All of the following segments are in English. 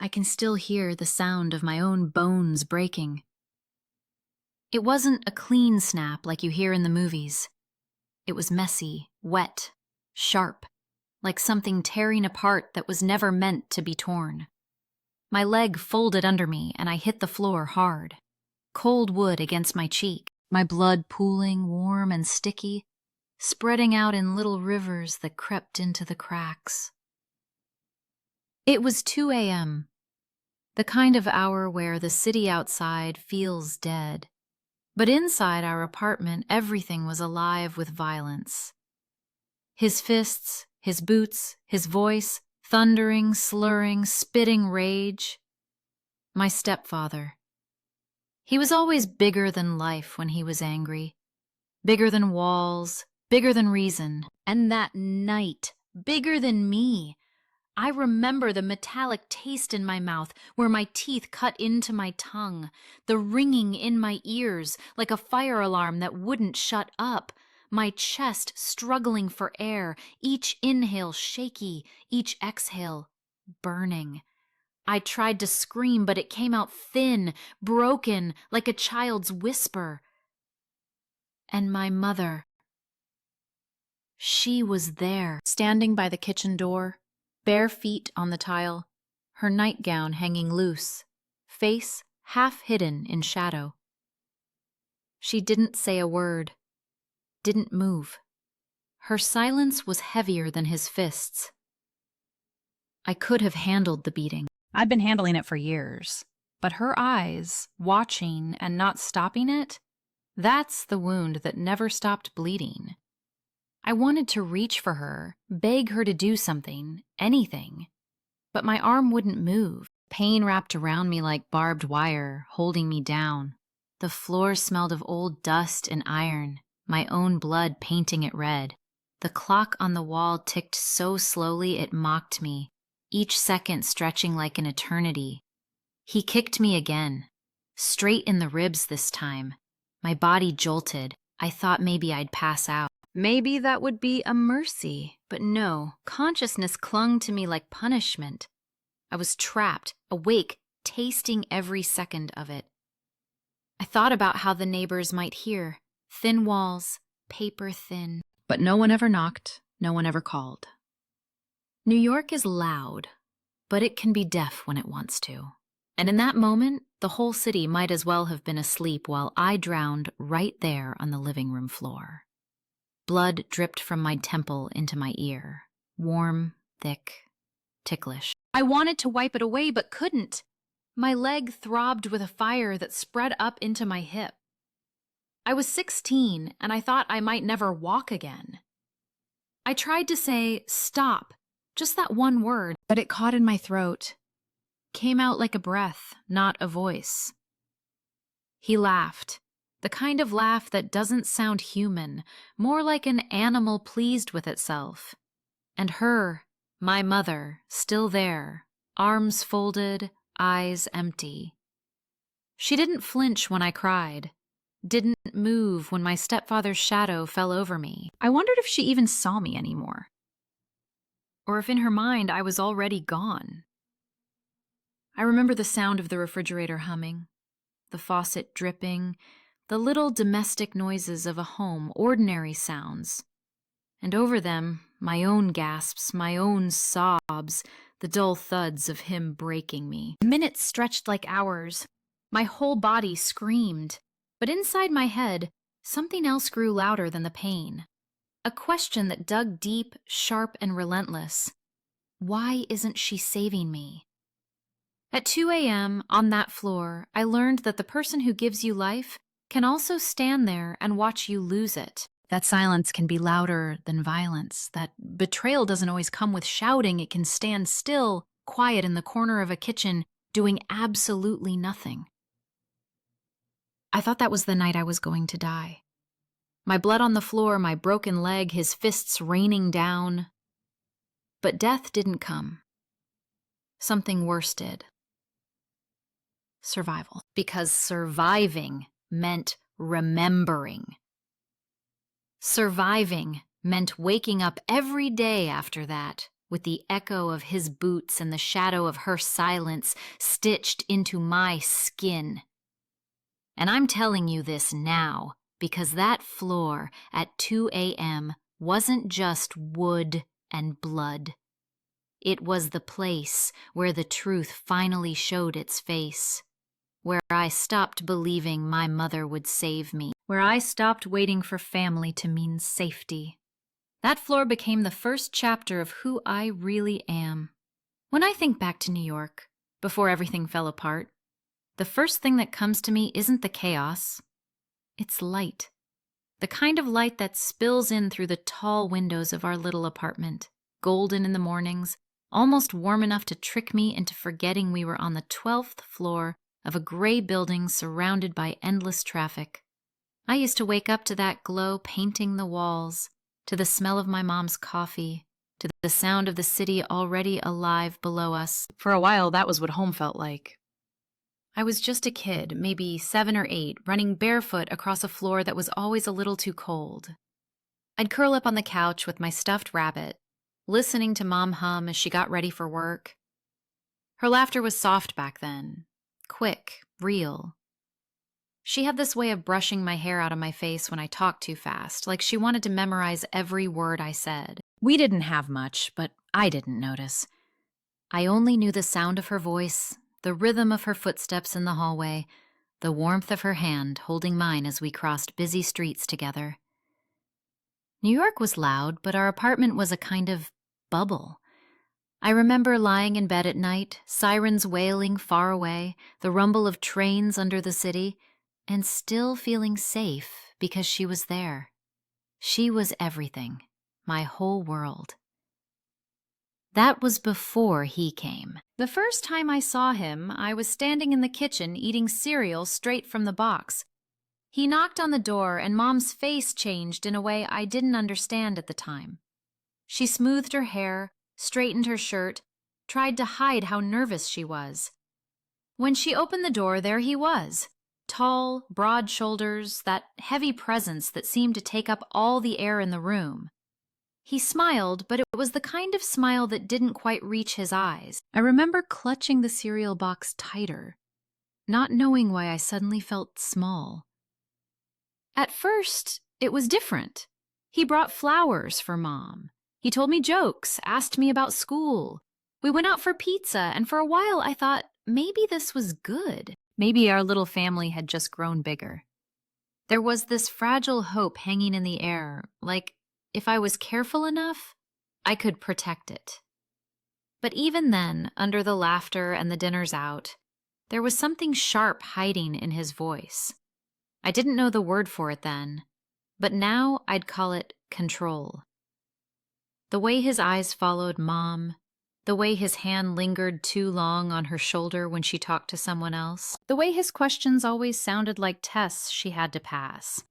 I can still hear the sound of my own bones breaking. It wasn't a clean snap like you hear in the movies. It was messy, wet, sharp, like something tearing apart that was never meant to be torn. My leg folded under me and I hit the floor hard. Cold wood against my cheek, my blood pooling warm and sticky, spreading out in little rivers that crept into the cracks. It was 2 a.m., the kind of hour where the city outside feels dead. But inside our apartment, everything was alive with violence. His fists, his boots, his voice, thundering, slurring, spitting rage. My stepfather. He was always bigger than life when he was angry. Bigger than walls, bigger than reason. And that night, bigger than me. I remember the metallic taste in my mouth where my teeth cut into my tongue, the ringing in my ears like a fire alarm that wouldn't shut up, my chest struggling for air, each inhale shaky, each exhale burning. I tried to scream, but it came out thin, broken, like a child's whisper. And my mother. She was there, standing by the kitchen door, bare feet on the tile, her nightgown hanging loose, face half hidden in shadow. She didn't say a word, didn't move. Her silence was heavier than his fists. I could have handled the beating. I'd been handling it for years, but her eyes, watching and not stopping it, that's the wound that never stopped bleeding. I wanted to reach for her, beg her to do something, anything. But my arm wouldn't move. Pain wrapped around me like barbed wire, holding me down. The floor smelled of old dust and iron, my own blood painting it red. The clock on the wall ticked so slowly it mocked me, each second stretching like an eternity. He kicked me again, straight in the ribs this time. My body jolted. I thought maybe I'd pass out. Maybe that would be a mercy, but no, consciousness clung to me like punishment. I was trapped, awake, tasting every second of it. I thought about how the neighbors might hear, thin walls, paper thin. But no one ever knocked, no one ever called. New York is loud, but it can be deaf when it wants to. And in that moment, the whole city might as well have been asleep while I drowned right there on the living room floor. Blood dripped from my temple into my ear, warm, thick, ticklish. I wanted to wipe it away, but couldn't. My leg throbbed with a fire that spread up into my hip. I was 16, and I thought I might never walk again. I tried to say, stop, just that one word, but it caught in my throat. Came out like a breath, not a voice. He laughed. The kind of laugh that doesn't sound human, more like an animal pleased with itself. And her, my mother, still there, arms folded, eyes empty. She didn't flinch when I cried, didn't move when my stepfather's shadow fell over me. I wondered if she even saw me anymore, or if in her mind I was already gone. I remember the sound of the refrigerator humming, the faucet dripping, the little domestic noises of a home, ordinary sounds. And over them, my own gasps, my own sobs, the dull thuds of him breaking me. Minutes stretched like hours. My whole body screamed. But inside my head, something else grew louder than the pain. A question that dug deep, sharp, and relentless. Why isn't she saving me? At 2 a.m., on that floor, I learned that the person who gives you life can also stand there and watch you lose it. That silence can be louder than violence. That betrayal doesn't always come with shouting. It can stand still, quiet in the corner of a kitchen, doing absolutely nothing. I thought that was the night I was going to die. My blood on the floor, my broken leg, his fists raining down. But death didn't come. Something worse did. Survival. Because surviving meant remembering. Surviving meant waking up every day after that, with the echo of his boots and the shadow of her silence stitched into my skin. And I'm telling you this now because that floor at 2 a.m. wasn't just wood and blood. It was the place where the truth finally showed its face, where I stopped believing my mother would save me, where I stopped waiting for family to mean safety. That floor became the first chapter of who I really am. When I think back to New York, before everything fell apart, the first thing that comes to me isn't the chaos. It's light. The kind of light that spills in through the tall windows of our little apartment, golden in the mornings, almost warm enough to trick me into forgetting we were on the 12th floor of a gray building surrounded by endless traffic. I used to wake up to that glow painting the walls, to the smell of my mom's coffee, to the sound of the city already alive below us. For a while, that was what home felt like. I was just a kid, maybe 7 or 8, running barefoot across a floor that was always a little too cold. I'd curl up on the couch with my stuffed rabbit, listening to Mom hum as she got ready for work. Her laughter was soft back then, quick, real. She had this way of brushing my hair out of my face when I talked too fast, like she wanted to memorize every word I said. We didn't have much, but I didn't notice. I only knew the sound of her voice, the rhythm of her footsteps in the hallway, the warmth of her hand holding mine as we crossed busy streets together. New York was loud, but our apartment was a kind of bubble. I remember lying in bed at night, sirens wailing far away, the rumble of trains under the city, and still feeling safe because she was there. She was everything, my whole world. That was before he came. The first time I saw him, I was standing in the kitchen eating cereal straight from the box. He knocked on the door and Mom's face changed in a way I didn't understand at the time. She smoothed her hair, straightened her shirt, tried to hide how nervous she was. When she opened the door, there he was. Tall, broad shoulders, that heavy presence that seemed to take up all the air in the room. He smiled, but it was the kind of smile that didn't quite reach his eyes. I remember clutching the cereal box tighter, not knowing why I suddenly felt small. At first, it was different. He brought flowers for Mom. He told me jokes, asked me about school. We went out for pizza, and for a while I thought maybe this was good. Maybe our little family had just grown bigger. There was this fragile hope hanging in the air, like if I was careful enough, I could protect it. But even then, under the laughter and the dinners out, there was something sharp hiding in his voice. I didn't know the word for it then, but now I'd call it control. The way his eyes followed Mom, the way his hand lingered too long on her shoulder when she talked to someone else, the way his questions always sounded like tests she had to pass.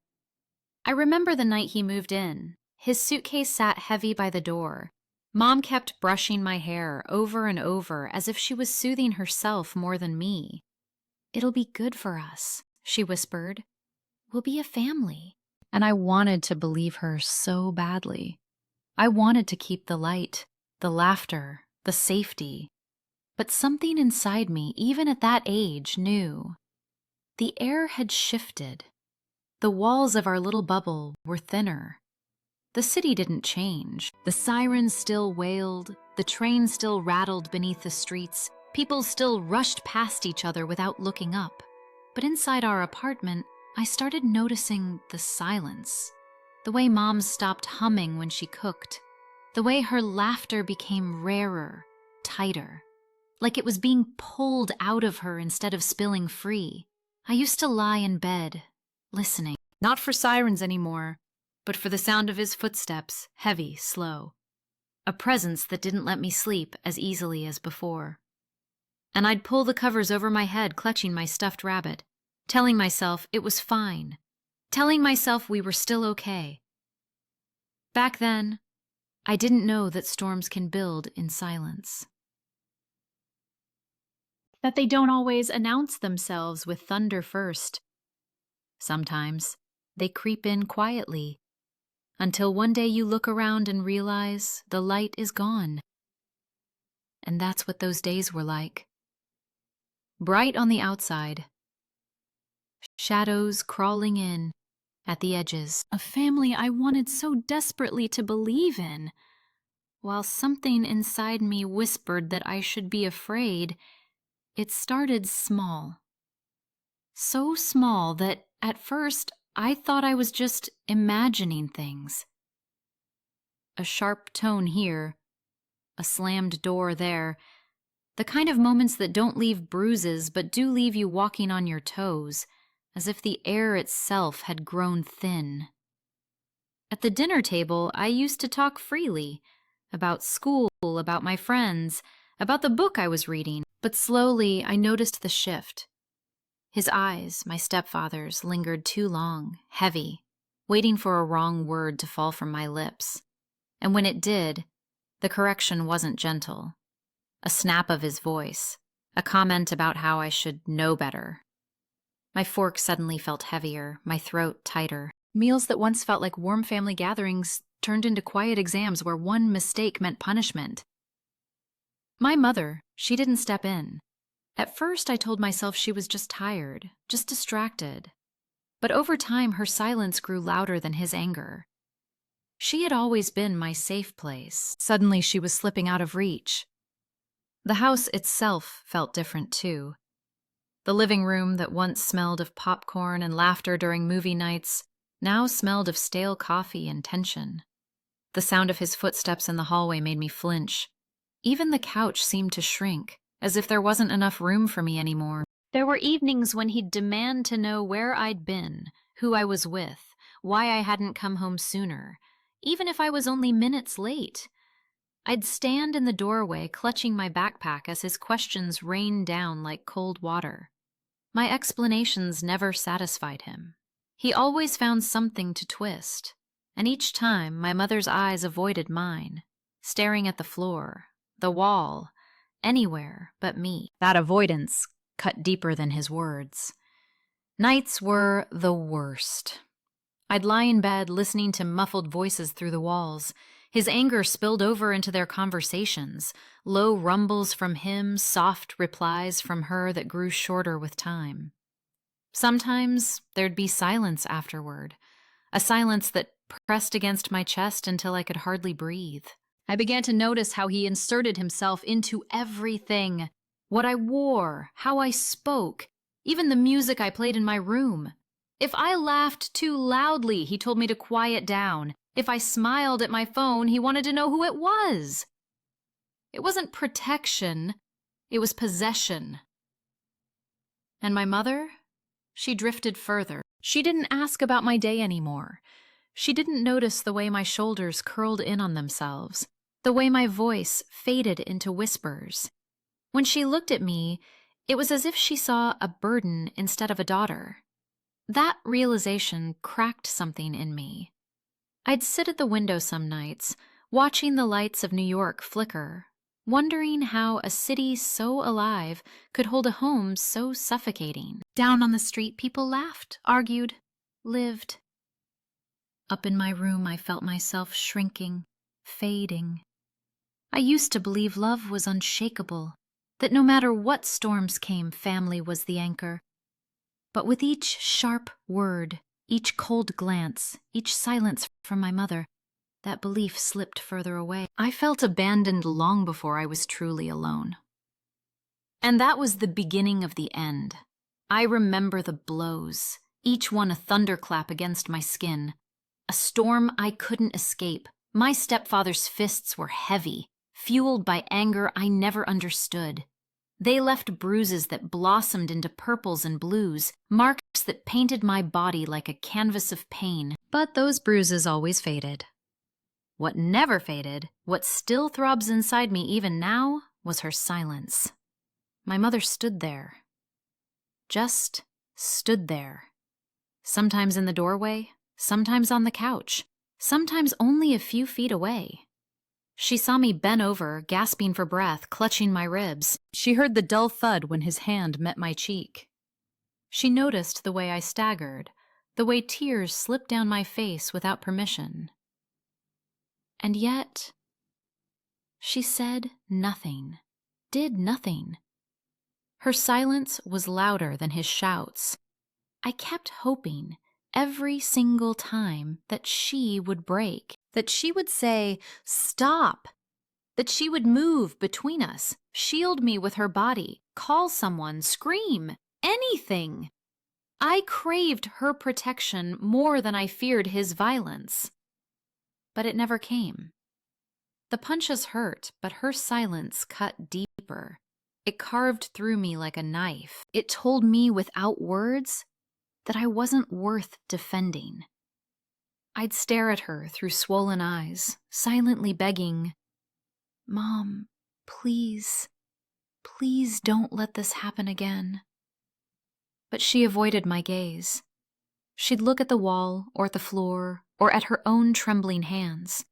I remember the night he moved in. His suitcase sat heavy by the door. Mom kept brushing my hair over and over as if she was soothing herself more than me. "It'll be good for us," she whispered. "We'll be a family." And I wanted to believe her so badly. I wanted to keep the light, the laughter, the safety. But something inside me, even at that age, knew. The air had shifted. The walls of our little bubble were thinner. The city didn't change. The sirens still wailed, the trains still rattled beneath the streets, people still rushed past each other without looking up. But inside our apartment, I started noticing the silence. The way Mom stopped humming when she cooked. The way her laughter became rarer, tighter. Like it was being pulled out of her instead of spilling free. I used to lie in bed, listening. Not for sirens anymore, but for the sound of his footsteps, heavy, slow. A presence that didn't let me sleep as easily as before. And I'd pull the covers over my head, clutching my stuffed rabbit, telling myself it was fine, telling myself we were still okay. Back then, I didn't know that storms can build in silence. That they don't always announce themselves with thunder first. Sometimes they creep in quietly, until one day you look around and realize the light is gone. And that's what those days were like. Bright on the outside, shadows crawling in at the edges. A family I wanted so desperately to believe in. While something inside me whispered that I should be afraid, it started small. So small that at first I thought I was just imagining things. A sharp tone here, a slammed door there, the kind of moments that don't leave bruises but do leave you walking on your toes, as if the air itself had grown thin. At the dinner table, I used to talk freely about school, about my friends, about the book I was reading, but slowly I noticed the shift. His eyes, my stepfather's, lingered too long, heavy, waiting for a wrong word to fall from my lips. And when it did, the correction wasn't gentle. A snap of his voice, a comment about how I should know better. My fork suddenly felt heavier, my throat tighter. Meals that once felt like warm family gatherings turned into quiet exams where one mistake meant punishment. My mother, she didn't step in. At first, I told myself she was just tired, just distracted. But over time, her silence grew louder than his anger. She had always been my safe place. Suddenly, she was slipping out of reach. The house itself felt different, too. The living room that once smelled of popcorn and laughter during movie nights now smelled of stale coffee and tension. The sound of his footsteps in the hallway made me flinch. Even the couch seemed to shrink, as if there wasn't enough room for me anymore. There were evenings when he'd demand to know where I'd been, who I was with, why I hadn't come home sooner, even if I was only minutes late. I'd stand in the doorway clutching my backpack as his questions rained down like cold water. My explanations never satisfied him. He always found something to twist, and each time my mother's eyes avoided mine, staring at the floor, the wall, anywhere but me. That avoidance cut deeper than his words. Nights were the worst. I'd lie in bed listening to muffled voices through the walls. His anger spilled over into their conversations, low rumbles from him, soft replies from her that grew shorter with time. Sometimes there'd be silence afterward, a silence that pressed against my chest until I could hardly breathe. I began to notice how he inserted himself into everything. What I wore, how I spoke, even the music I played in my room. If I laughed too loudly, he told me to quiet down. If I smiled at my phone, he wanted to know who it was. It wasn't protection, it was possession. And my mother? She drifted further. She didn't ask about my day anymore. She didn't notice the way my shoulders curled in on themselves, the way my voice faded into whispers. When she looked at me, it was as if she saw a burden instead of a daughter. That realization cracked something in me. I'd sit at the window some nights, watching the lights of New York flicker, wondering how a city so alive could hold a home so suffocating. Down on the street, people laughed, argued, lived. Up in my room, I felt myself shrinking, fading. I used to believe love was unshakable, that no matter what storms came, family was the anchor. But with each sharp word, each cold glance, each silence from my mother, that belief slipped further away. I felt abandoned long before I was truly alone. And that was the beginning of the end. I remember the blows, each one a thunderclap against my skin. A storm I couldn't escape. My stepfather's fists were heavy, fueled by anger I never understood. They left bruises that blossomed into purples and blues, marks that painted my body like a canvas of pain. But those bruises always faded. What never faded, what still throbs inside me even now, was her silence. My mother stood there. Just stood there. Sometimes in the doorway, sometimes on the couch, sometimes only a few feet away. She saw me bent over, gasping for breath, clutching my ribs. She heard the dull thud when his hand met my cheek. She noticed the way I staggered, the way tears slipped down my face without permission. And yet, she said nothing. did nothing. Her silence was louder than his shouts. I kept hoping every single time that she would break, that she would say, "Stop," that she would move between us, shield me with her body, call someone, scream, anything. I craved her protection more than I feared his violence. But it never came. The punches hurt, but her silence cut deeper. It carved through me like a knife. It told me without words that I wasn't worth defending. I'd stare at her through swollen eyes, silently begging, "Mom, please, please don't let this happen again." But she avoided my gaze. She'd look at the wall or at the floor or at her own trembling hands.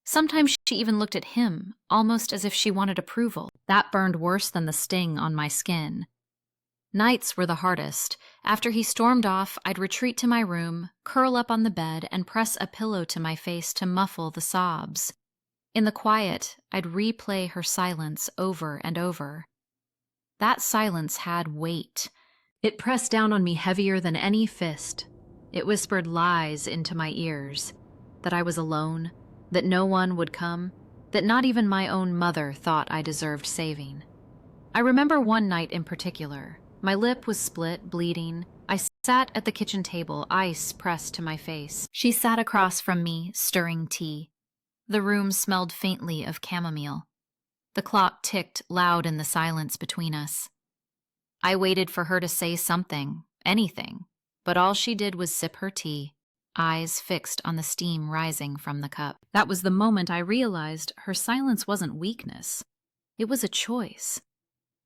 Sometimes she even looked at him, almost as if she wanted approval. That burned worse than the sting on my skin. Nights were the hardest. After he stormed off, I'd retreat to my room, curl up on the bed, and press a pillow to my face to muffle the sobs. In the quiet, I'd replay her silence over and over. That silence had weight. It pressed down on me heavier than any fist. It whispered lies into my ears, that I was alone, that no one would come, that not even my own mother thought I deserved saving. I remember one night in particular. My lip was split, bleeding. I sat at the kitchen table, ice pressed to my face. She sat across from me, stirring tea. The room smelled faintly of chamomile. The clock ticked loud in the silence between us. I waited for her to say something, anything, but all she did was sip her tea, eyes fixed on the steam rising from the cup. That was the moment I realized her silence wasn't weakness. It was a choice.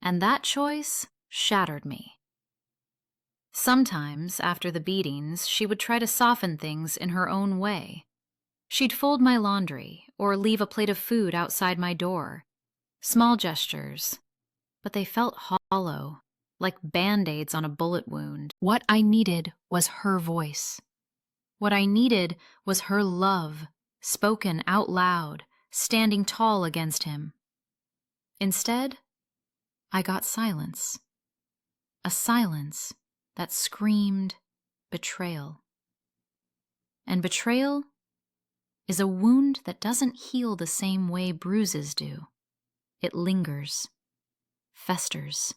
And that choice shattered me. Sometimes, after the beatings, she would try to soften things in her own way. She'd fold my laundry or leave a plate of food outside my door. Small gestures, but they felt hollow, like Band-Aids on a bullet wound. What I needed was her voice. What I needed was her love, spoken out loud, standing tall against him. Instead, I got silence. A silence that screamed betrayal. And betrayal is a wound that doesn't heal the same way bruises do. It lingers, festers.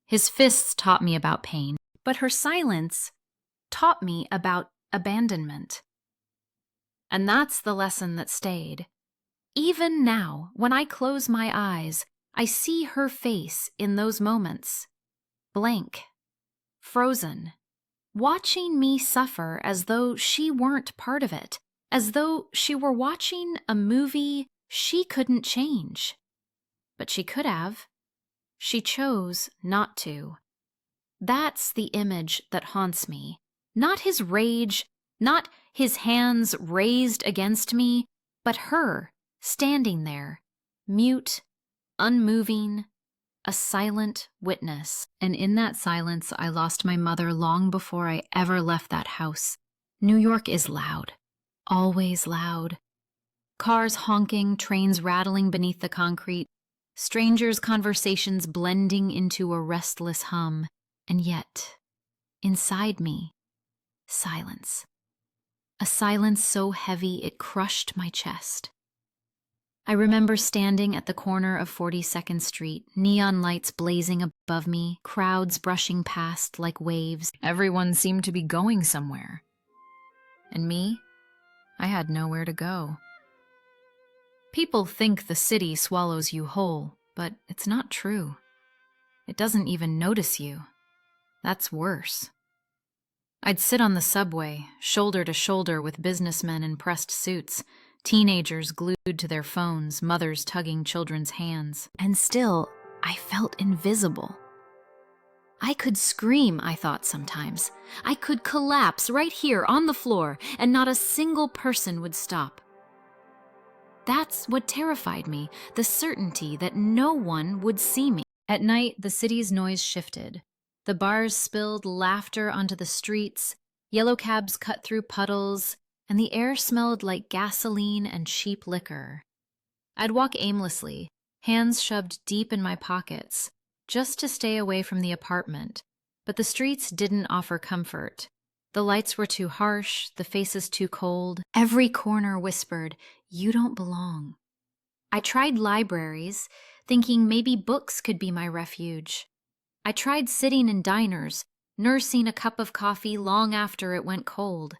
His fists taught me about pain, but her silence taught me about abandonment. And that's the lesson that stayed. Even now, when I close my eyes, I see her face in those moments, blank, frozen, watching me suffer as though she weren't part of it, as though she were watching a movie she couldn't change. But she could have. She chose not to. That's the image that haunts me. Not his rage, not his hands raised against me, but her standing there, mute, unmoving, a silent witness. And in that silence, I lost my mother long before I ever left that house. New York is loud, always loud. Cars honking, trains rattling beneath the concrete, strangers' conversations blending into a restless hum. And yet, inside me, silence. A silence so heavy it crushed my chest. I remember standing at the corner of 42nd Street, neon lights blazing above me, crowds brushing past like waves. Everyone seemed to be going somewhere. And me, I had nowhere to go. People think the city swallows you whole, but it's not true. It doesn't even notice you. That's worse. I'd sit on the subway, shoulder to shoulder with businessmen in pressed suits, teenagers glued to their phones, mothers tugging children's hands. And still, I felt invisible. I could scream, I thought sometimes. I could collapse right here on the floor, and not a single person would stop. That's what terrified me, the certainty that no one would see me. At night, the city's noise shifted. The bars spilled laughter onto the streets, yellow cabs cut through puddles, and the air smelled like gasoline and cheap liquor. I'd walk aimlessly, hands shoved deep in my pockets, just to stay away from the apartment. But the streets didn't offer comfort. The lights were too harsh, the faces too cold. Every corner whispered, "You don't belong." I tried libraries, thinking maybe books could be my refuge. I tried sitting in diners, nursing a cup of coffee long after it went cold.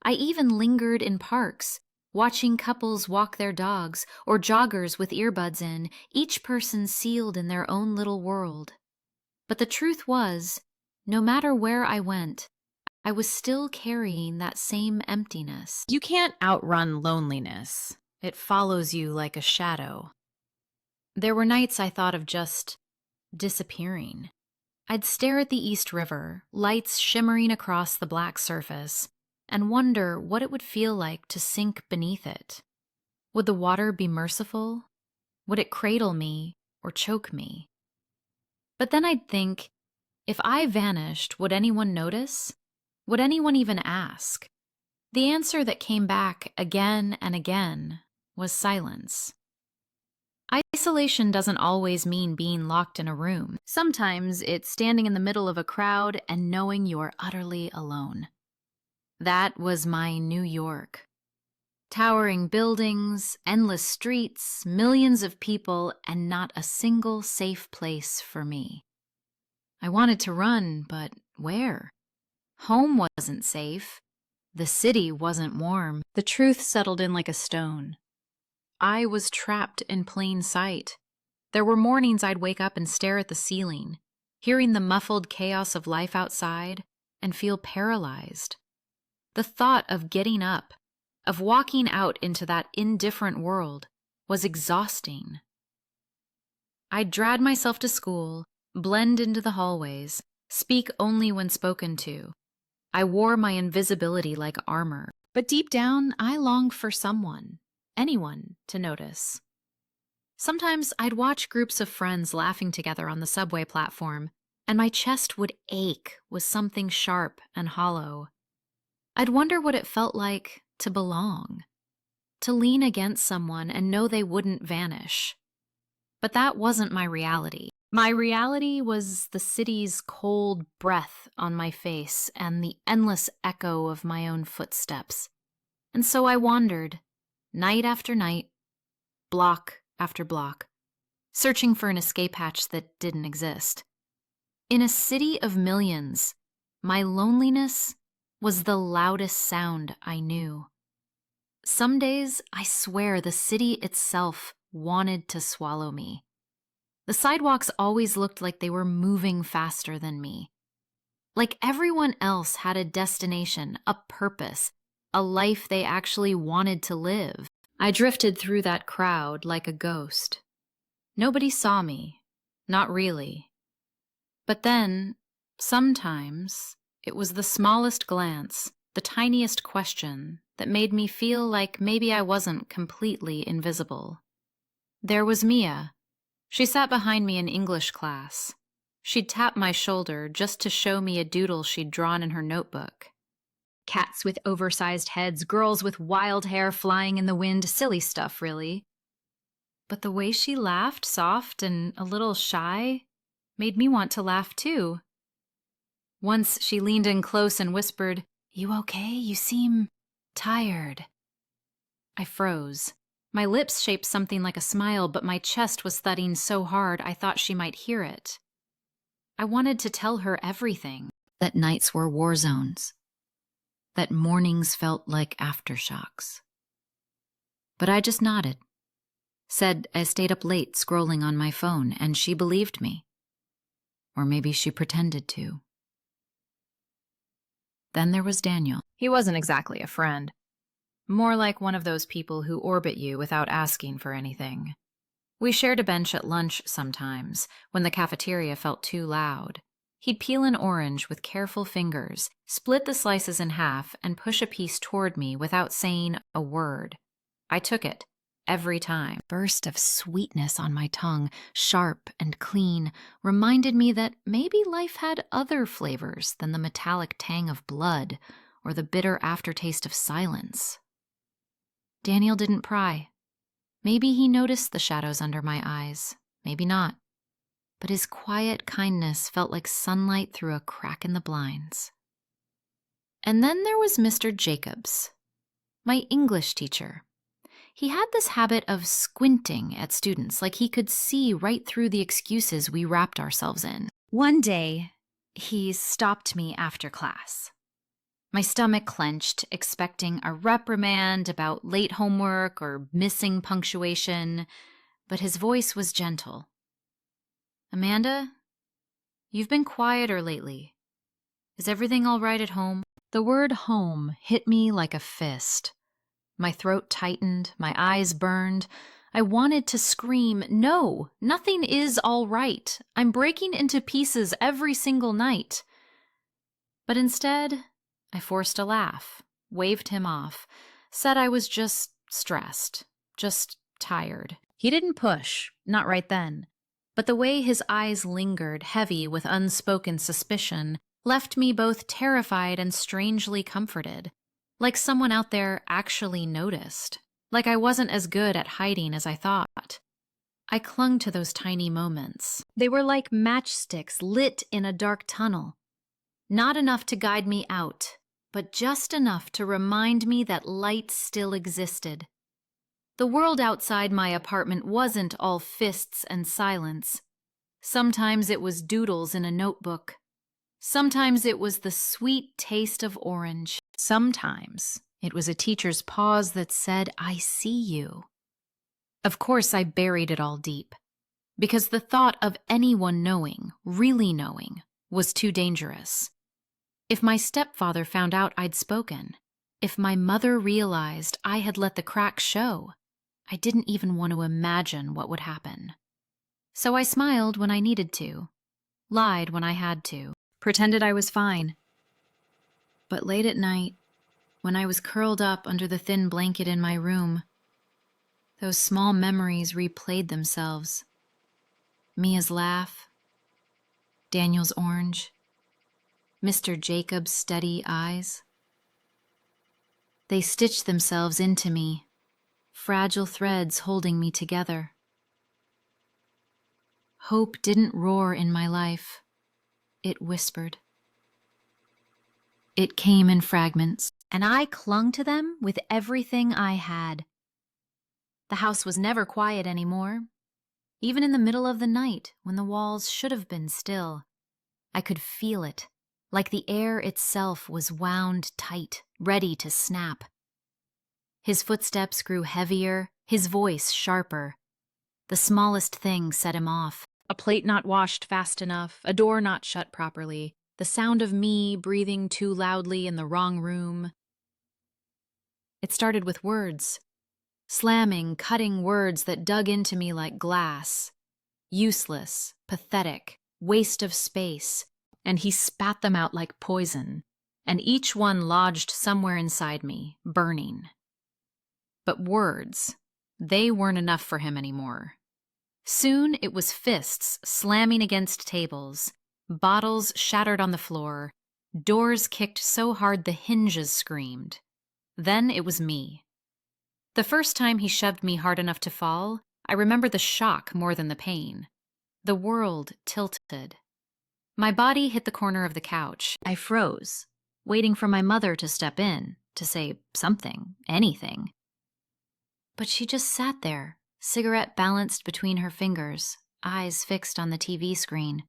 I even lingered in parks, watching couples walk their dogs or joggers with earbuds in, each person sealed in their own little world. But the truth was, no matter where I went, I was still carrying that same emptiness. You can't outrun loneliness. It follows you like a shadow. There were nights I thought of just disappearing. I'd stare at the East River, lights shimmering across the black surface, and wonder what it would feel like to sink beneath it. Would the water be merciful? Would it cradle me or choke me? But then I'd think, if I vanished, would anyone notice? Would anyone even ask? The answer that came back again and again was silence. Isolation doesn't always mean being locked in a room. Sometimes it's standing in the middle of a crowd and knowing you're utterly alone. That was my New York. Towering buildings, endless streets, millions of people, and not a single safe place for me. I wanted to run, but where? Home wasn't safe. The city wasn't warm. The truth settled in like a stone. I was trapped in plain sight. There were mornings I'd wake up and stare at the ceiling, hearing the muffled chaos of life outside, and feel paralyzed. The thought of getting up, of walking out into that indifferent world, was exhausting. I'd drag myself to school, blend into the hallways, speak only when spoken to. I wore my invisibility like armor, but deep down, I longed for someone, anyone, to notice. Sometimes I'd watch groups of friends laughing together on the subway platform, and my chest would ache with something sharp and hollow. I'd wonder what it felt like to belong, to lean against someone and know they wouldn't vanish. But that wasn't my reality. My reality was the city's cold breath on my face and the endless echo of my own footsteps. And so I wandered, night after night, block after block, searching for an escape hatch that didn't exist. In a city of millions, my loneliness was the loudest sound I knew. Some days, I swear the city itself wanted to swallow me. The sidewalks always looked like they were moving faster than me. Like everyone else had a destination, a purpose, a life they actually wanted to live. I drifted through that crowd like a ghost. Nobody saw me, not really. But then, sometimes, it was the smallest glance, the tiniest question, that made me feel like maybe I wasn't completely invisible. There was Mia. She sat behind me in English class. She'd tap my shoulder just to show me a doodle she'd drawn in her notebook. Cats with oversized heads, girls with wild hair flying in the wind, silly stuff, really. But the way she laughed, soft and a little shy, made me want to laugh too. Once she leaned in close and whispered, "You okay? You seem tired." I froze. My lips shaped something like a smile, but my chest was thudding so hard I thought she might hear it. I wanted to tell her everything. That nights were war zones. That mornings felt like aftershocks. But I just nodded. Said I stayed up late scrolling on my phone, and she believed me. Or maybe she pretended to. Then there was Daniel. He wasn't exactly a friend. More like one of those people who orbit you without asking for anything. We shared a bench at lunch sometimes, when the cafeteria felt too loud. He'd peel an orange with careful fingers, split the slices in half, and push a piece toward me without saying a word. I took it, every time. A burst of sweetness on my tongue, sharp and clean, reminded me that maybe life had other flavors than the metallic tang of blood or the bitter aftertaste of silence. Daniel didn't pry. Maybe he noticed the shadows under my eyes, maybe not. But his quiet kindness felt like sunlight through a crack in the blinds. And then there was Mr. Jacobs, my English teacher. He had this habit of squinting at students, like he could see right through the excuses we wrapped ourselves in. One day, he stopped me after class. My stomach clenched, expecting a reprimand about late homework or missing punctuation, but his voice was gentle. "Amanda, you've been quieter lately. Is everything all right at home?" The word home hit me like a fist. My throat tightened, my eyes burned. I wanted to scream, "No, nothing is all right. I'm breaking into pieces every single night." But instead, I forced a laugh, waved him off, said I was just stressed, just tired. He didn't push, not right then. But the way his eyes lingered, heavy with unspoken suspicion, left me both terrified and strangely comforted. Like someone out there actually noticed. Like I wasn't as good at hiding as I thought. I clung to those tiny moments. They were like matchsticks lit in a dark tunnel. Not enough to guide me out, but just enough to remind me that light still existed. The world outside my apartment wasn't all fists and silence. Sometimes it was doodles in a notebook. Sometimes it was the sweet taste of orange. Sometimes it was a teacher's pause that said, "I see you." Of course, I buried it all deep, because the thought of anyone knowing, really knowing, was too dangerous. If my stepfather found out I'd spoken, if my mother realized I had let the cracks show, I didn't even want to imagine what would happen. So I smiled when I needed to, lied when I had to, pretended I was fine. But late at night, when I was curled up under the thin blanket in my room, those small memories replayed themselves. Mia's laugh, Daniel's orange, Mr. Jacob's steady eyes. They stitched themselves into me, fragile threads holding me together. Hope didn't roar in my life. It whispered. It came in fragments, and I clung to them with everything I had. The house was never quiet anymore. Even in the middle of the night, when the walls should have been still, I could feel it, like the air itself was wound tight, ready to snap. His footsteps grew heavier, his voice sharper. The smallest thing set him off. A plate not washed fast enough, a door not shut properly, the sound of me breathing too loudly in the wrong room. It started with words. Slamming, cutting words that dug into me like glass. Useless, pathetic, waste of space. And he spat them out like poison, and each one lodged somewhere inside me, burning. But words, they weren't enough for him anymore. Soon it was fists slamming against tables, bottles shattered on the floor, doors kicked so hard the hinges screamed. Then it was me. The first time he shoved me hard enough to fall, I remember the shock more than the pain. The world tilted. My body hit the corner of the couch. I froze, waiting for my mother to step in, to say something, anything. But she just sat there, cigarette balanced between her fingers, eyes fixed on the TV screen.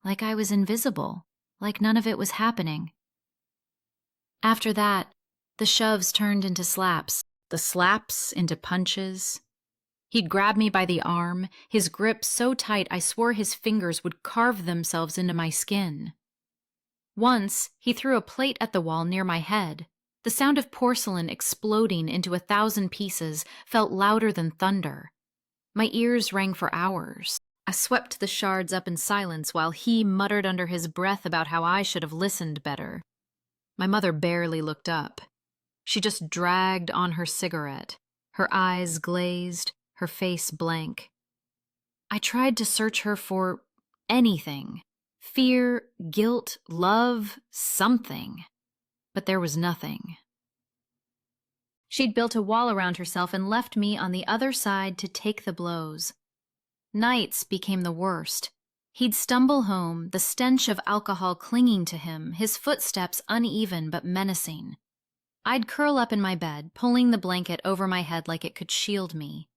Like I was invisible, like none of it was happening. After that, the shoves turned into slaps, the slaps into punches. He'd grab me by the arm, his grip so tight I swore his fingers would carve themselves into my skin. Once, he threw a plate at the wall near my head. The sound of porcelain exploding into 1,000 pieces felt louder than thunder. My ears rang for hours. I swept the shards up in silence while he muttered under his breath about how I should have listened better. My mother barely looked up. She just dragged on her cigarette, her eyes glazed, her face blank. I tried to search her for anything. Fear, guilt, love, something. But there was nothing. She'd built a wall around herself and left me on the other side to take the blows. Nights became the worst. He'd stumble home, the stench of alcohol clinging to him, his footsteps uneven but menacing. I'd curl up in my bed, pulling the blanket over my head like it could shield me.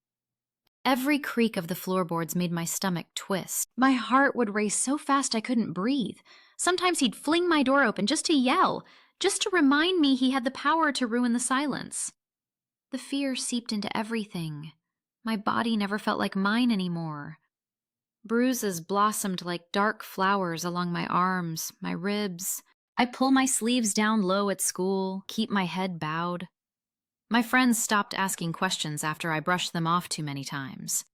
Every creak of the floorboards made my stomach twist. My heart would race so fast I couldn't breathe. Sometimes he'd fling my door open just to yell, just to remind me he had the power to ruin the silence. The fear seeped into everything. My body never felt like mine anymore. Bruises blossomed like dark flowers along my arms, my ribs. I pull my sleeves down low at school, keep my head bowed. My friends stopped asking questions after I brushed them off too many times.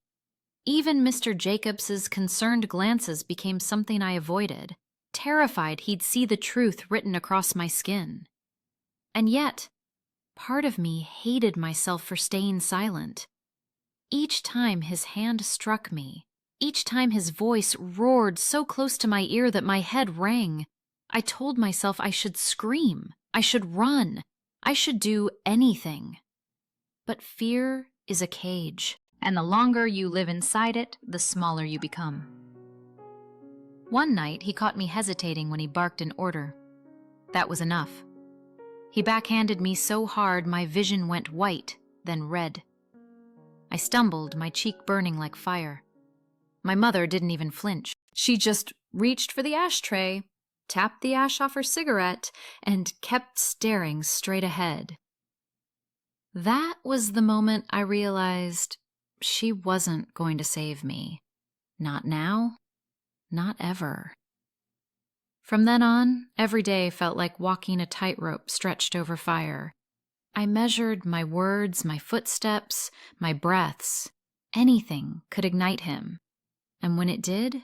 Even Mr. Jacobs's concerned glances became something I avoided, terrified he'd see the truth written across my skin. And yet, part of me hated myself for staying silent. Each time his hand struck me, each time his voice roared so close to my ear that my head rang, I told myself I should scream, I should run, I should do anything. But fear is a cage, and the longer you live inside it, the smaller you become. One night, he caught me hesitating when he barked an order. That was enough. He backhanded me so hard my vision went white, then red. I stumbled, my cheek burning like fire. My mother didn't even flinch. She just reached for the ashtray, tapped the ash off her cigarette, and kept staring straight ahead. That was the moment I realized she wasn't going to save me. Not now, not ever. From then on, every day felt like walking a tightrope stretched over fire. I measured my words, my footsteps, my breaths. Anything could ignite him. And when it did,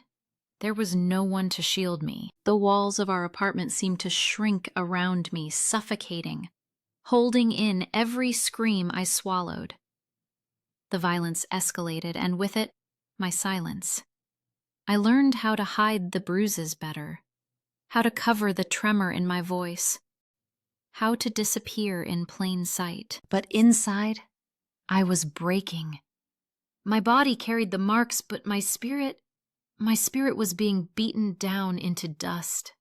there was no one to shield me. The walls of our apartment seemed to shrink around me, suffocating, holding in every scream I swallowed. The violence escalated, and with it, my silence. I learned how to hide the bruises better, how to cover the tremor in my voice, how to disappear in plain sight. But inside, I was breaking. My body carried the marks, but my spirit was being beaten down into dust.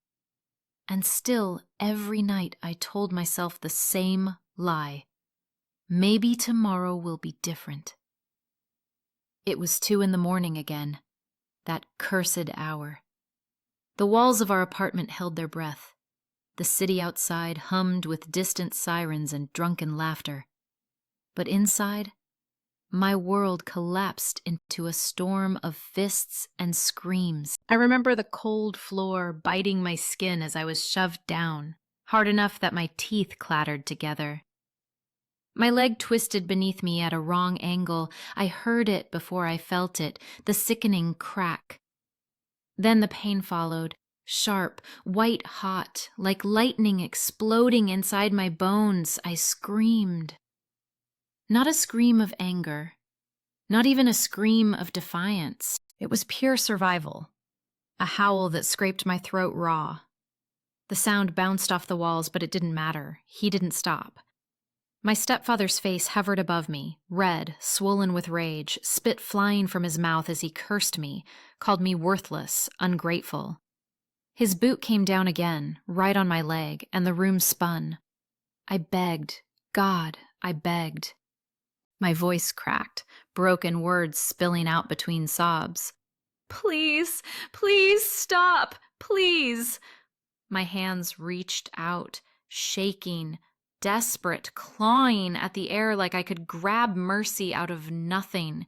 And still, every night I told myself the same lie. Maybe tomorrow will be different. It was 2 a.m. again, that cursed hour. The walls of our apartment held their breath. The city outside hummed with distant sirens and drunken laughter. But inside, my world collapsed into a storm of fists and screams. I remember the cold floor biting my skin as I was shoved down, hard enough that my teeth clattered together. My leg twisted beneath me at a wrong angle. I heard it before I felt it, the sickening crack. Then the pain followed, sharp, white-hot, like lightning exploding inside my bones. I screamed. Not a scream of anger, not even a scream of defiance. It was pure survival, a howl that scraped my throat raw. The sound bounced off the walls, but it didn't matter. He didn't stop. My stepfather's face hovered above me, red, swollen with rage, spit flying from his mouth as he cursed me, called me worthless, ungrateful. His boot came down again, right on my leg, and the room spun. I begged. God, I begged. My voice cracked, broken words spilling out between sobs. Please, please stop, please. My hands reached out, shaking, desperate, clawing at the air like I could grab Mercy out of nothing.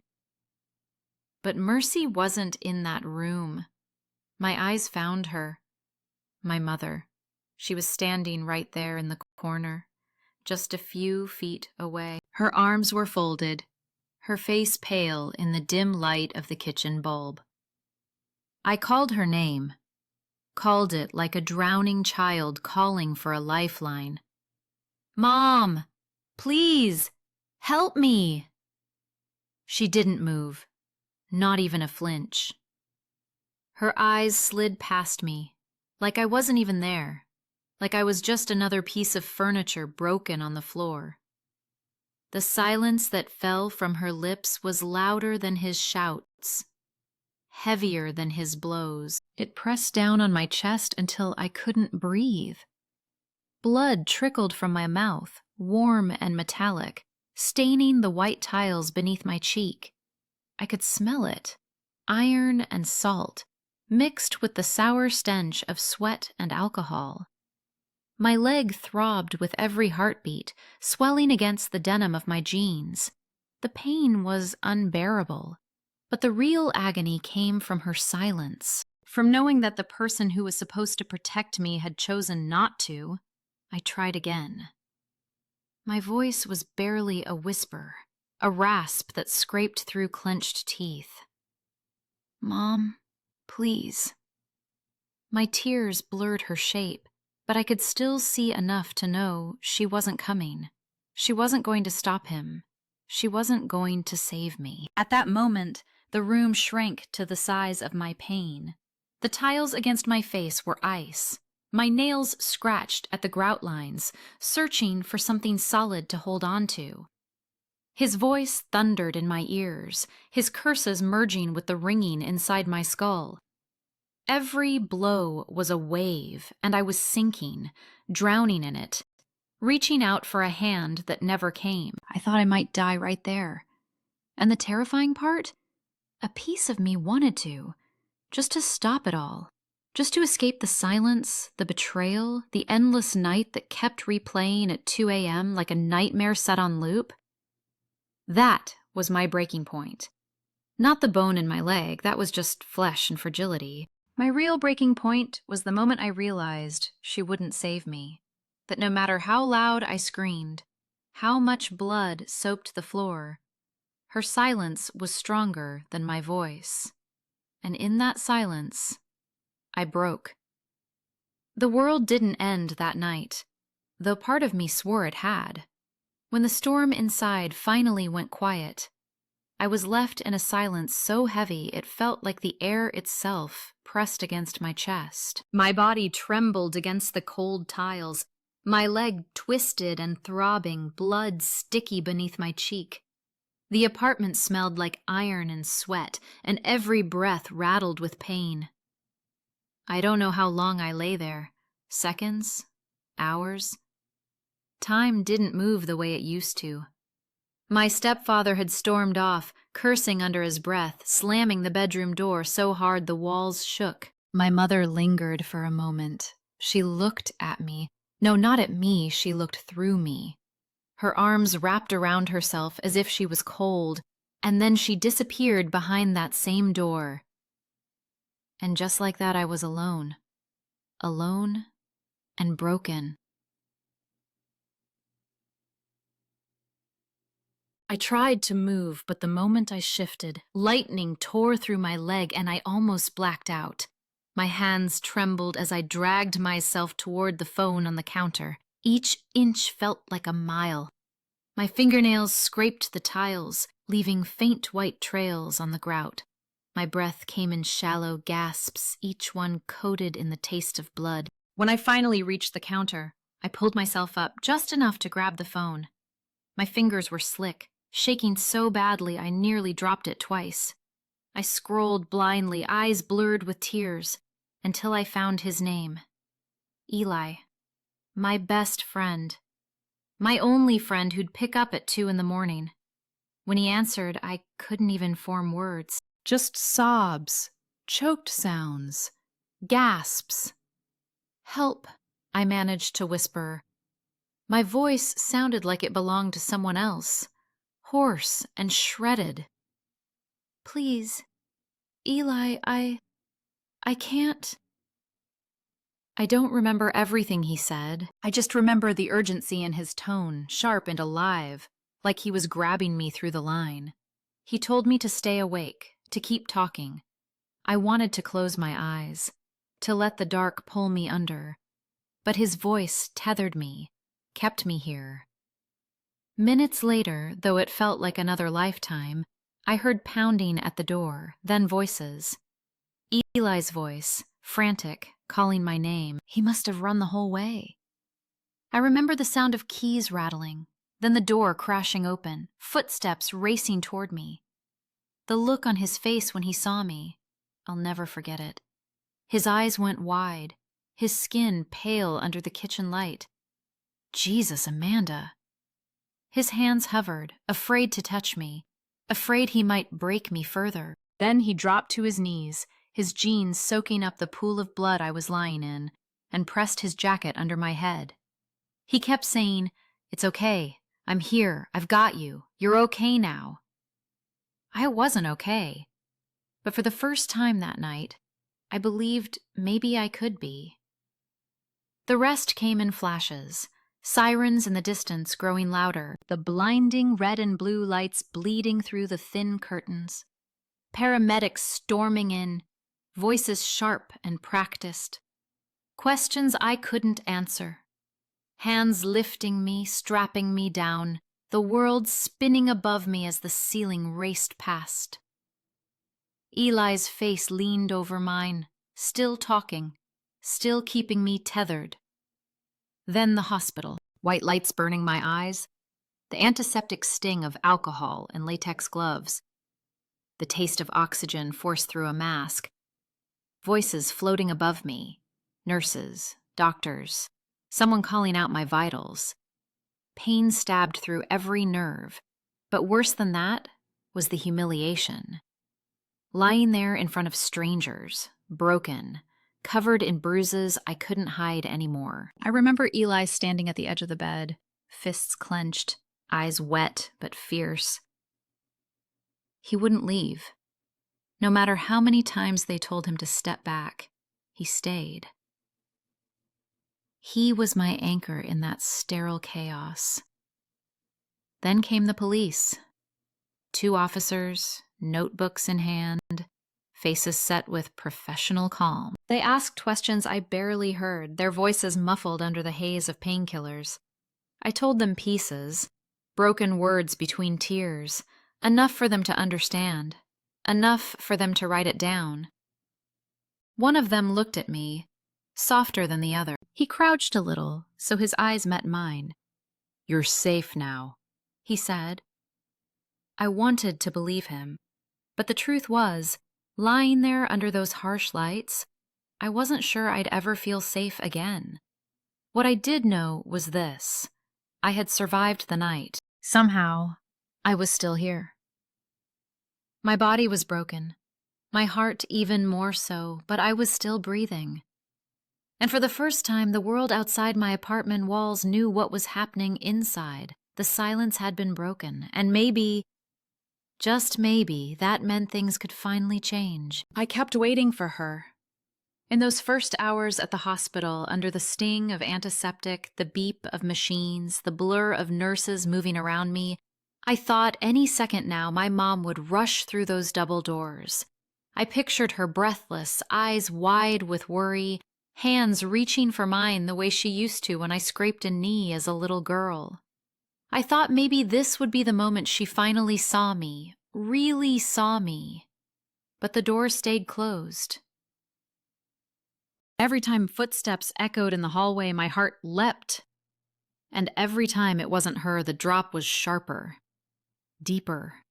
But Mercy wasn't in that room. My eyes found her. My mother. She was standing right there in the corner, just a few feet away. Her arms were folded, her face pale in the dim light of the kitchen bulb. I called her name, called it like a drowning child calling for a lifeline. Mom, please, help me. She didn't move, not even a flinch. Her eyes slid past me, like I wasn't even there, like I was just another piece of furniture broken on the floor. The silence that fell from her lips was louder than his shouts, heavier than his blows. It pressed down on my chest until I couldn't breathe. Blood trickled from my mouth, warm and metallic, staining the white tiles beneath my cheek. I could smell it, iron and salt, mixed with the sour stench of sweat and alcohol. My leg throbbed with every heartbeat, swelling against the denim of my jeans. The pain was unbearable, but the real agony came from her silence, from knowing that the person who was supposed to protect me had chosen not to. I tried again. My voice was barely a whisper, a rasp that scraped through clenched teeth. "Mom, please." My tears blurred her shape, but I could still see enough to know she wasn't coming. She wasn't going to stop him. She wasn't going to save me. At that moment, the room shrank to the size of my pain. The tiles against my face were ice. My nails scratched at the grout lines, searching for something solid to hold on to. His voice thundered in my ears, his curses merging with the ringing inside my skull. Every blow was a wave, and I was sinking, drowning in it, reaching out for a hand that never came. I thought I might die right there. And the terrifying part? A piece of me wanted to, just to stop it all. Just to escape the silence, the betrayal, the endless night that kept replaying at 2 a.m. like a nightmare set on loop. That was my breaking point. Not the bone in my leg, that was just flesh and fragility. My real breaking point was the moment I realized she wouldn't save me. That no matter how loud I screamed, how much blood soaked the floor, her silence was stronger than my voice. And in that silence, I broke. The world didn't end that night, though part of me swore it had. When the storm inside finally went quiet, I was left in a silence so heavy it felt like the air itself pressed against my chest. My body trembled against the cold tiles, my leg twisted and throbbing, blood sticky beneath my cheek. The apartment smelled like iron and sweat, and every breath rattled with pain. I don't know how long I lay there. Seconds? Hours? Time didn't move the way it used to. My stepfather had stormed off, cursing under his breath, slamming the bedroom door so hard the walls shook. My mother lingered for a moment. She looked at me. No, not at me, she looked through me. Her arms wrapped around herself as if she was cold, and then she disappeared behind that same door. And just like that, I was alone. Alone and broken. I tried to move, but the moment I shifted, lightning tore through my leg and I almost blacked out. My hands trembled as I dragged myself toward the phone on the counter. Each inch felt like a mile. My fingernails scraped the tiles, leaving faint white trails on the grout. My breath came in shallow gasps, each one coated in the taste of blood. When I finally reached the counter, I pulled myself up just enough to grab the phone. My fingers were slick, shaking so badly I nearly dropped it twice. I scrolled blindly, eyes blurred with tears, until I found his name. Eli. My best friend. My only friend who'd pick up at 2 a.m. When he answered, I couldn't even form words. Just sobs, choked sounds, gasps. "Help," I managed to whisper. My voice sounded like it belonged to someone else, hoarse and shredded. "Please, Eli, I can't." I don't remember everything he said. I just remember the urgency in his tone, sharp and alive, like he was grabbing me through the line. He told me to stay awake, to keep talking. I wanted to close my eyes, to let the dark pull me under, but his voice tethered me, kept me here. Minutes later, though it felt like another lifetime, I heard pounding at the door, then voices. Eli's voice, frantic, calling my name. He must have run the whole way. I remember the sound of keys rattling, Then the door crashing open, footsteps racing toward me. The look on his face when he saw me, I'll never forget it. His eyes went wide, his skin pale under the kitchen light. Jesus, Amanda. His hands hovered, afraid to touch me, afraid he might break me further. Then he dropped to his knees, his jeans soaking up the pool of blood I was lying in, and pressed his jacket under my head. He kept saying, "It's okay. I'm here. I've got you. You're okay now." I wasn't okay, but for the first time that night, I believed maybe I could be. The rest came in flashes, sirens in the distance growing louder, the blinding red and blue lights bleeding through the thin curtains, paramedics storming in, voices sharp and practiced, questions I couldn't answer, hands lifting me, strapping me down, the world spinning above me as the ceiling raced past. Eli's face leaned over mine, still talking, still keeping me tethered. Then the hospital, white lights burning my eyes, the antiseptic sting of alcohol and latex gloves, the taste of oxygen forced through a mask, voices floating above me, nurses, doctors, someone calling out my vitals. Pain stabbed through every nerve, but worse than that was the humiliation. Lying there in front of strangers, broken, covered in bruises I couldn't hide anymore. I remember Eli standing at the edge of the bed, fists clenched, eyes wet but fierce. He wouldn't leave. No matter how many times they told him to step back, he stayed. He was my anchor in that sterile chaos. Then came the police. 2 officers, notebooks in hand, faces set with professional calm. They asked questions I barely heard, their voices muffled under the haze of painkillers. I told them pieces, broken words between tears, enough for them to understand, enough for them to write it down. One of them looked at me, softer than the other. He crouched a little, so his eyes met mine. "You're safe now," he said. I wanted to believe him, but the truth was, lying there under those harsh lights, I wasn't sure I'd ever feel safe again. What I did know was this: I had survived the night. Somehow, I was still here. My body was broken, my heart even more so, but I was still breathing. And for the first time, the world outside my apartment walls knew what was happening inside. The silence had been broken, and maybe, just maybe, that meant things could finally change. I kept waiting for her. In those first hours at the hospital, under the sting of antiseptic, the beep of machines, the blur of nurses moving around me, I thought any second now my mom would rush through those double doors. I pictured her breathless, eyes wide with worry, hands reaching for mine the way she used to when I scraped a knee as a little girl. I thought maybe this would be the moment she finally saw me, really saw me. But the door stayed closed. Every time footsteps echoed in the hallway, my heart leapt. And every time it wasn't her, the drop was sharper, deeper.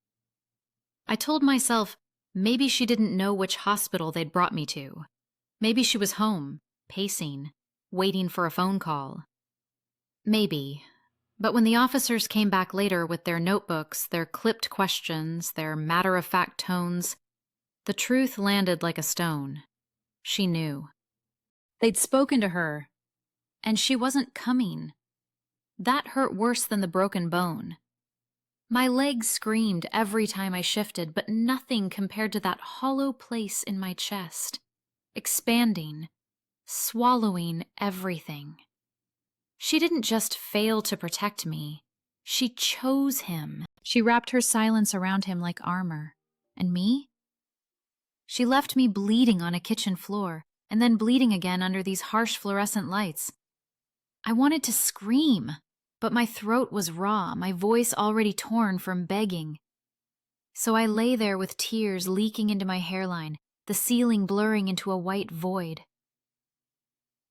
I told myself maybe she didn't know which hospital they'd brought me to. Maybe she was home, pacing, waiting for a phone call. Maybe. But when the officers came back later with their notebooks, their clipped questions, their matter-of-fact tones, the truth landed like a stone. She knew. They'd spoken to her, and she wasn't coming. That hurt worse than the broken bone. My legs screamed every time I shifted, but nothing compared to that hollow place in my chest, expanding, swallowing everything. She didn't just fail to protect me. She chose him. She wrapped her silence around him like armor. And me? She left me bleeding on a kitchen floor, and then bleeding again under these harsh fluorescent lights. I wanted to scream, but my throat was raw, my voice already torn from begging. So I lay there with tears leaking into my hairline, the ceiling blurring into a white void.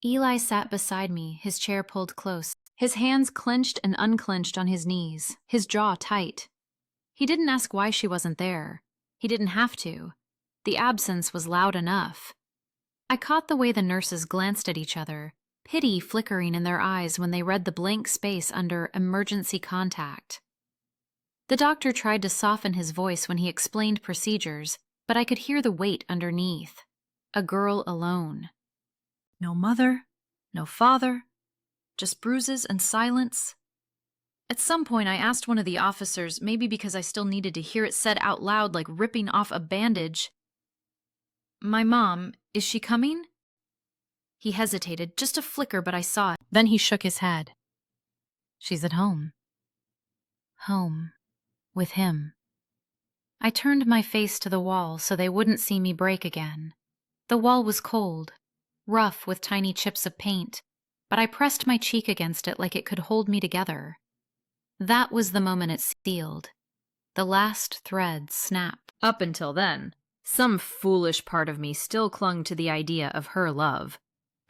Eli sat beside me, his chair pulled close. His hands clenched and unclenched on his knees, his jaw tight. He didn't ask why she wasn't there. He didn't have to. The absence was loud enough. I caught the way the nurses glanced at each other, pity flickering in their eyes when they read the blank space under emergency contact. The doctor tried to soften his voice when he explained procedures, but I could hear the weight underneath. A girl alone. No mother, no father, just bruises and silence. At some point, I asked one of the officers, maybe because I still needed to hear it said out loud like ripping off a bandage, "My mom, is she coming?" He hesitated, just a flicker, but I saw it. Then he shook his head. "She's at home. Home. With him." I turned my face to the wall so they wouldn't see me break again. The wall was cold, rough with tiny chips of paint, but I pressed my cheek against it like it could hold me together. That was the moment it sealed. The last thread snapped. Up until then, some foolish part of me still clung to the idea of her love,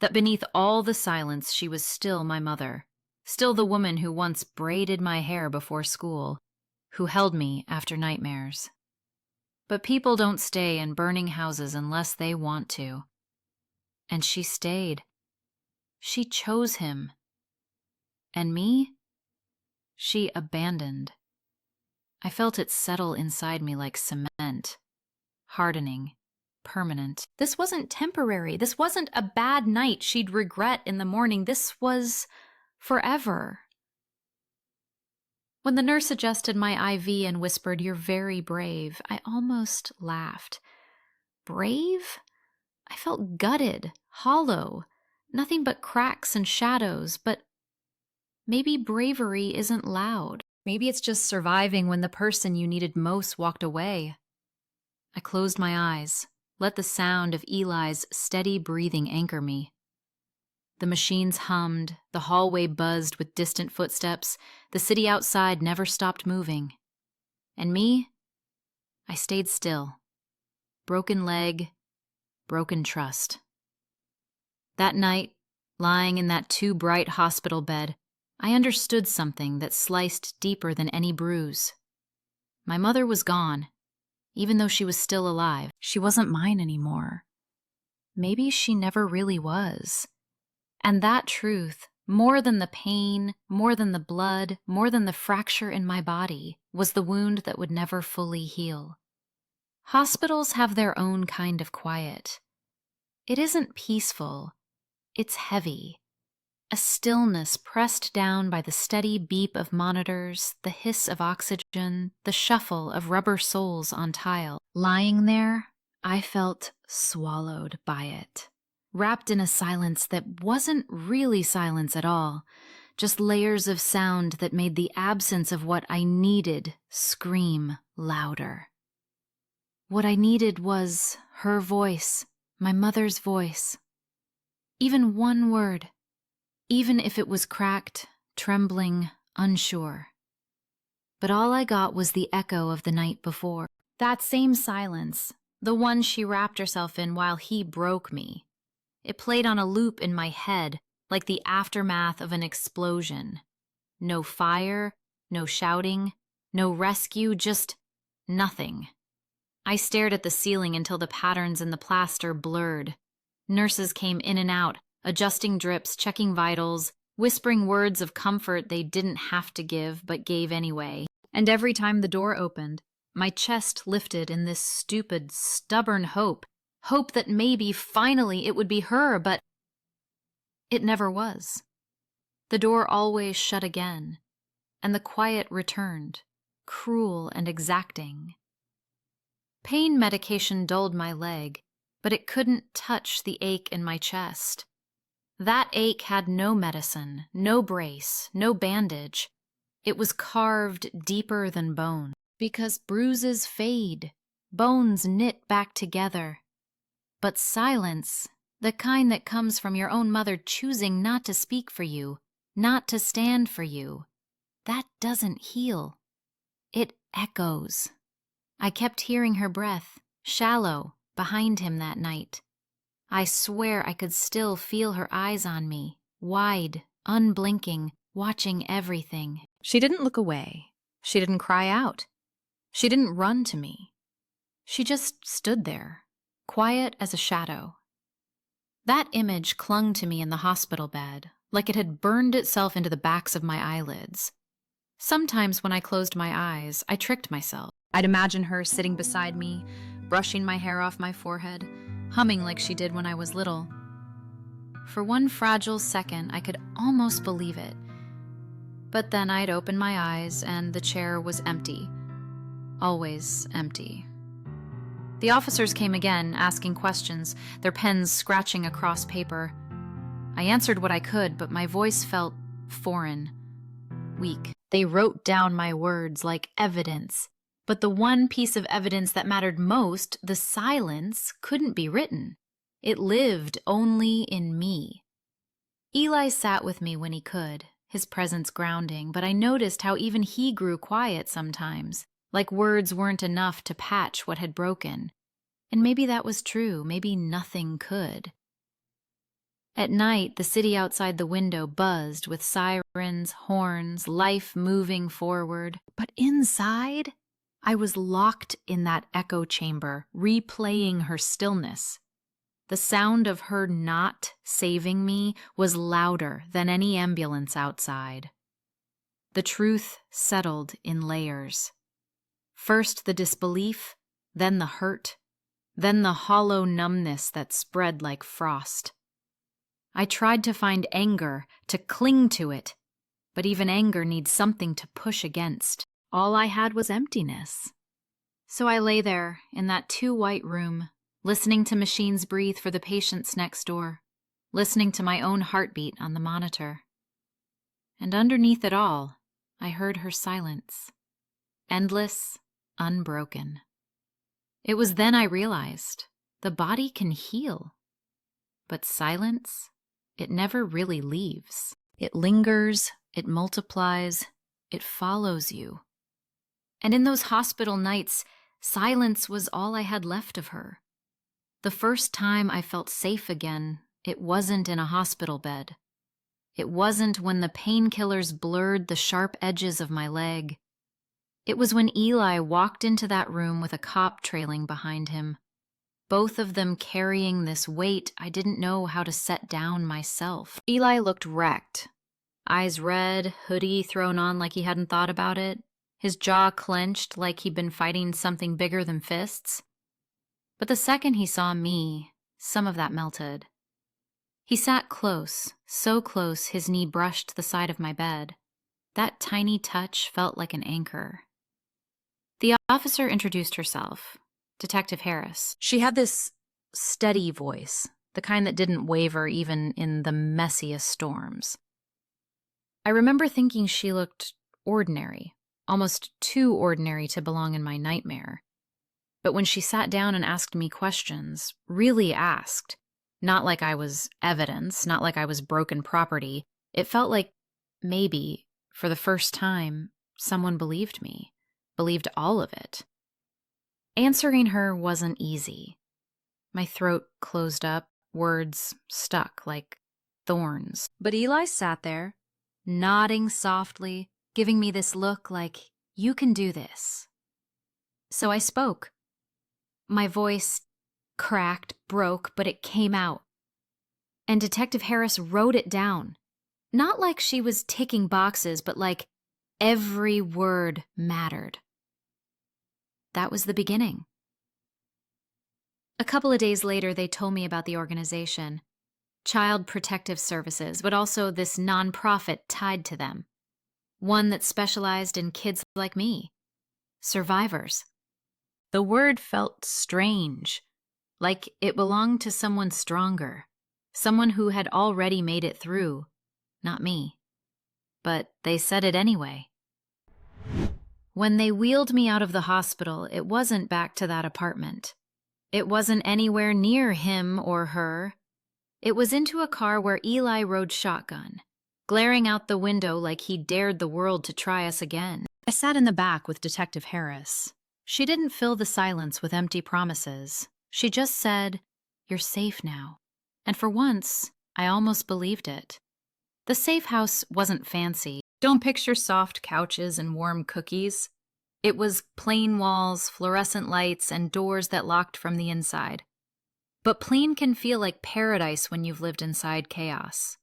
that beneath all the silence she was still my mother, still the woman who once braided my hair before school, who held me after nightmares. But people don't stay in burning houses unless they want to. And she stayed. She chose him. And me? She abandoned. I felt it settle inside me like cement, hardening, permanent. This wasn't temporary. This wasn't a bad night she'd regret in the morning. This was forever. When the nurse adjusted my IV and whispered, "You're very brave," I almost laughed. Brave? I felt gutted, hollow, nothing but cracks and shadows, but maybe bravery isn't loud. Maybe it's just surviving when the person you needed most walked away. I closed my eyes, let the sound of Eli's steady breathing anchor me. The machines hummed, the hallway buzzed with distant footsteps, the city outside never stopped moving. And me? I stayed still. Broken leg, broken trust. That night, lying in that too bright hospital bed, I understood something that sliced deeper than any bruise. My mother was gone, even though she was still alive. She wasn't mine anymore. Maybe she never really was. And that truth, more than the pain, more than the blood, more than the fracture in my body, was the wound that would never fully heal. Hospitals have their own kind of quiet. It isn't peaceful, it's heavy. A stillness pressed down by the steady beep of monitors, the hiss of oxygen, the shuffle of rubber soles on tile. Lying there, I felt swallowed by it, wrapped in a silence that wasn't really silence at all, just layers of sound that made the absence of what I needed scream louder. What I needed was her voice, my mother's voice. Even one word. Even if it was cracked, trembling, unsure. But all I got was the echo of the night before. That same silence, the one she wrapped herself in while he broke me. It played on a loop in my head, like the aftermath of an explosion. No fire, no shouting, no rescue, just nothing. I stared at the ceiling until the patterns in the plaster blurred. Nurses came in and out, adjusting drips, checking vitals, whispering words of comfort they didn't have to give but gave anyway. And every time the door opened, my chest lifted in this stupid, stubborn hope that maybe, finally, it would be her, but it never was. The door always shut again, and the quiet returned, cruel and exacting. Pain medication dulled my leg, but it couldn't touch the ache in my chest. That ache had no medicine, no brace, no bandage. It was carved deeper than bone. Because bruises fade, bones knit back together. But silence, the kind that comes from your own mother choosing not to speak for you, not to stand for you, that doesn't heal. It echoes. I kept hearing her breath, shallow, behind him that night. I swear I could still feel her eyes on me, wide, unblinking, watching everything. She didn't look away. She didn't cry out. She didn't run to me. She just stood there, quiet as a shadow. That image clung to me in the hospital bed, like it had burned itself into the backs of my eyelids. Sometimes when I closed my eyes, I tricked myself. I'd imagine her sitting beside me, brushing my hair off my forehead, humming like she did when I was little. For one fragile second, I could almost believe it. But then I'd open my eyes and the chair was empty. Always empty. The officers came again, asking questions, their pens scratching across paper. I answered what I could, but my voice felt foreign, weak. They wrote down my words like evidence, but the one piece of evidence that mattered most, the silence, couldn't be written. It lived only in me. Eli sat with me when he could, his presence grounding, but I noticed how even he grew quiet sometimes, like words weren't enough to patch what had broken. And maybe that was true, maybe nothing could. At night, the city outside the window buzzed with sirens, horns, life moving forward. But inside, I was locked in that echo chamber, replaying her stillness. The sound of her not saving me was louder than any ambulance outside. The truth settled in layers. First the disbelief, then the hurt, then the hollow numbness that spread like frost. I tried to find anger, to cling to it, but even anger needs something to push against. All I had was emptiness. So I lay there in that too-white room, listening to machines breathe for the patients next door, listening to my own heartbeat on the monitor. And underneath it all, I heard her silence, endless, unbroken. It was then I realized the body can heal, but silence, it never really leaves. It lingers, it multiplies, it follows you. And in those hospital nights, silence was all I had left of her. The first time I felt safe again, it wasn't in a hospital bed. It wasn't when the painkillers blurred the sharp edges of my leg. It was when Eli walked into that room with a cop trailing behind him, both of them carrying this weight I didn't know how to set down myself. Eli looked wrecked, eyes red, hoodie thrown on like he hadn't thought about it, his jaw clenched like he'd been fighting something bigger than fists. But the second he saw me, some of that melted. He sat close, so close his knee brushed the side of my bed. That tiny touch felt like an anchor. The officer introduced herself, Detective Harris. She had this steady voice, the kind that didn't waver even in the messiest storms. I remember thinking she looked ordinary, almost too ordinary to belong in my nightmare. But when she sat down and asked me questions, really asked, not like I was evidence, not like I was broken property, it felt like maybe, for the first time, someone believed me, believed all of it. Answering her wasn't easy. My throat closed up, words stuck like thorns. But Eli sat there, nodding softly, giving me this look like, you can do this. So I spoke. My voice cracked, broke, but it came out. And Detective Harris wrote it down. Not like she was ticking boxes, but like every word mattered. That was the beginning. A couple of days later, they told me about the organization, Child Protective Services, but also this nonprofit tied to them. One that specialized in kids like me, survivors. The word felt strange, like it belonged to someone stronger, someone who had already made it through, not me. But they said it anyway. When they wheeled me out of the hospital, it wasn't back to that apartment. It wasn't anywhere near him or her. It was into a car where Eli rode shotgun, glaring out the window like he dared the world to try us again. I sat in the back with Detective Harris. She didn't fill the silence with empty promises. She just said, "You're safe now." And for once, I almost believed it. The safe house wasn't fancy. Don't picture soft couches and warm cookies. It was plain walls, fluorescent lights, and doors that locked from the inside. But plain can feel like paradise when you've lived inside chaos.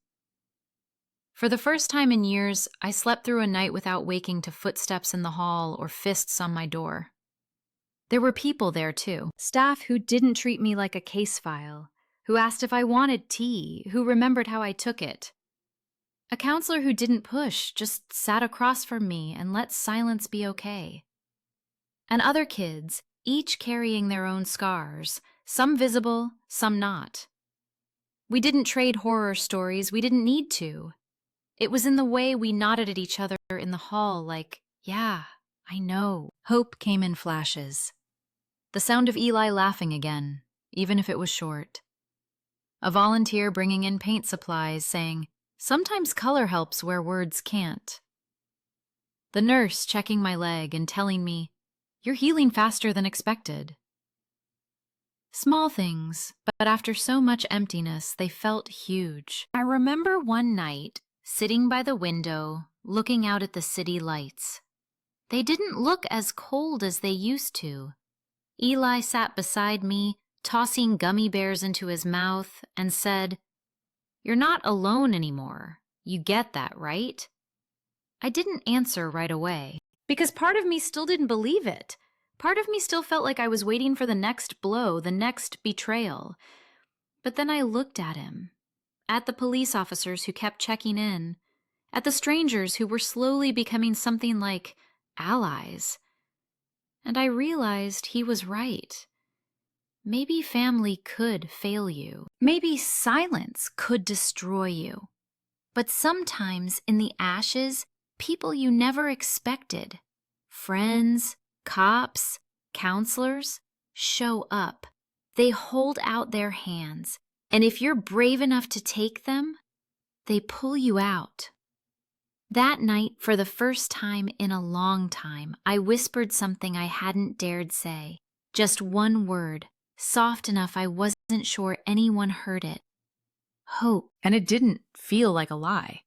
For the first time in years, I slept through a night without waking to footsteps in the hall or fists on my door. There were people there, too. Staff who didn't treat me like a case file, who asked if I wanted tea, who remembered how I took it. A counselor who didn't push, just sat across from me and let silence be okay. And other kids, each carrying their own scars, some visible, some not. We didn't trade horror stories, we didn't need to. It was in the way we nodded at each other in the hall like, yeah, I know. Hope came in flashes. The sound of Eli laughing again, even if it was short. A volunteer bringing in paint supplies saying, sometimes color helps where words can't. The nurse checking my leg and telling me, you're healing faster than expected. Small things, but after so much emptiness, they felt huge. I remember one night, sitting by the window, looking out at the city lights. They didn't look as cold as they used to. Eli sat beside me, tossing gummy bears into his mouth, and said, you're not alone anymore. You get that, right? I didn't answer right away, because part of me still didn't believe it. Part of me still felt like I was waiting for the next blow, the next betrayal. But then I looked at him, at the police officers who kept checking in, at the strangers who were slowly becoming something like allies. And I realized he was right. Maybe family could fail you. Maybe silence could destroy you. But sometimes in the ashes, people you never expected, friends, cops, counselors, show up. They hold out their hands, and if you're brave enough to take them, they pull you out. That night, for the first time in a long time, I whispered something I hadn't dared say. Just one word, soft enough I wasn't sure anyone heard it. Hope. And it didn't feel like a lie.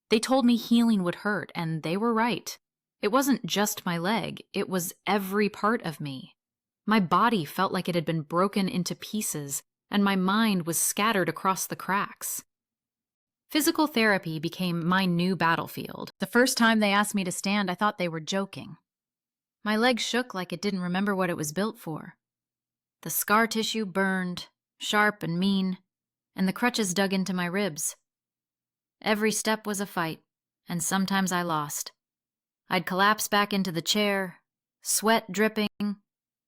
They told me healing would hurt, and they were right. It wasn't just my leg, it was every part of me. My body felt like it had been broken into pieces, and my mind was scattered across the cracks. Physical therapy became my new battlefield. The first time they asked me to stand, I thought they were joking. My leg shook like it didn't remember what it was built for. The scar tissue burned, sharp and mean, and the crutches dug into my ribs. Every step was a fight, and sometimes I lost. I'd collapse back into the chair, sweat dripping,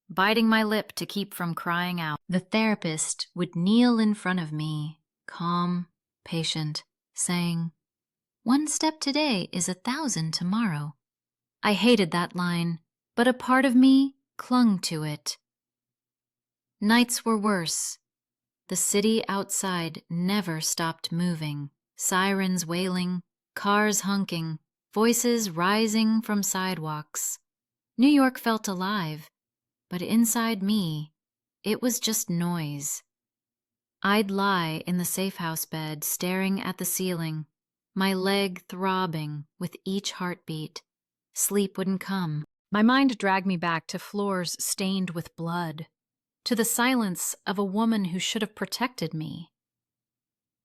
biting my lip to keep from crying out. The therapist would kneel in front of me, calm, patient, saying, "One step today is 1,000 tomorrow." I hated that line, but a part of me clung to it. Nights were worse. The city outside never stopped moving, sirens wailing, cars honking, voices rising from sidewalks. New York felt alive, but inside me, it was just noise. I'd lie in the safe house bed, staring at the ceiling, my leg throbbing with each heartbeat. Sleep wouldn't come. My mind dragged me back to floors stained with blood, to the silence of a woman who should have protected me.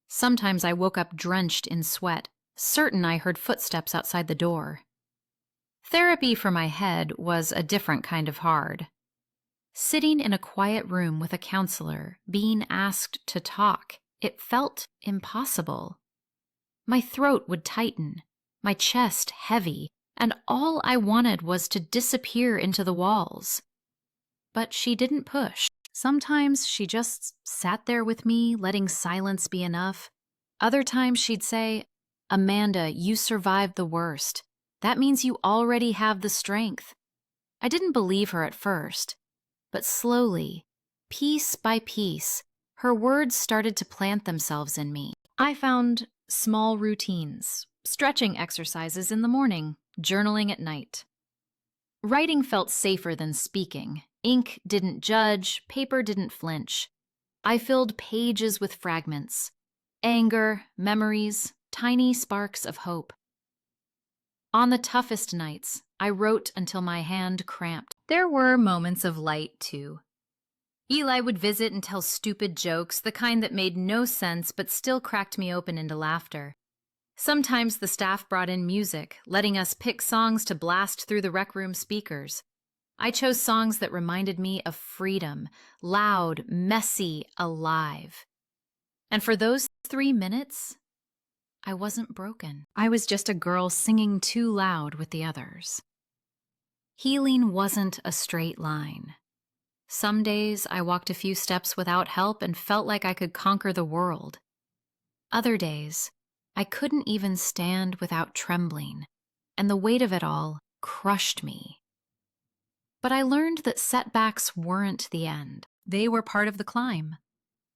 Sometimes I woke up drenched in sweat, certain I heard footsteps outside the door. Therapy for my head was a different kind of hard. Sitting in a quiet room with a counselor, being asked to talk, it felt impossible. My throat would tighten, my chest heavy, and all I wanted was to disappear into the walls. But she didn't push. Sometimes she just sat there with me, letting silence be enough. Other times she'd say, "Amanda, you survived the worst. That means you already have the strength." I didn't believe her at first, but slowly, piece by piece, her words started to plant themselves in me. I found small routines, stretching exercises in the morning, journaling at night. Writing felt safer than speaking. Ink didn't judge, paper didn't flinch. I filled pages with fragments. Anger, memories, tiny sparks of hope. On the toughest nights, I wrote until my hand cramped. There were moments of light, too. Eli would visit and tell stupid jokes, the kind that made no sense but still cracked me open into laughter. Sometimes the staff brought in music, letting us pick songs to blast through the rec room speakers. I chose songs that reminded me of freedom, loud, messy, alive. And for those 3 minutes, I wasn't broken. I was just a girl singing too loud with the others. Healing wasn't a straight line. Some days I walked a few steps without help and felt like I could conquer the world. Other days, I couldn't even stand without trembling, and the weight of it all crushed me. But I learned that setbacks weren't the end. They were part of the climb.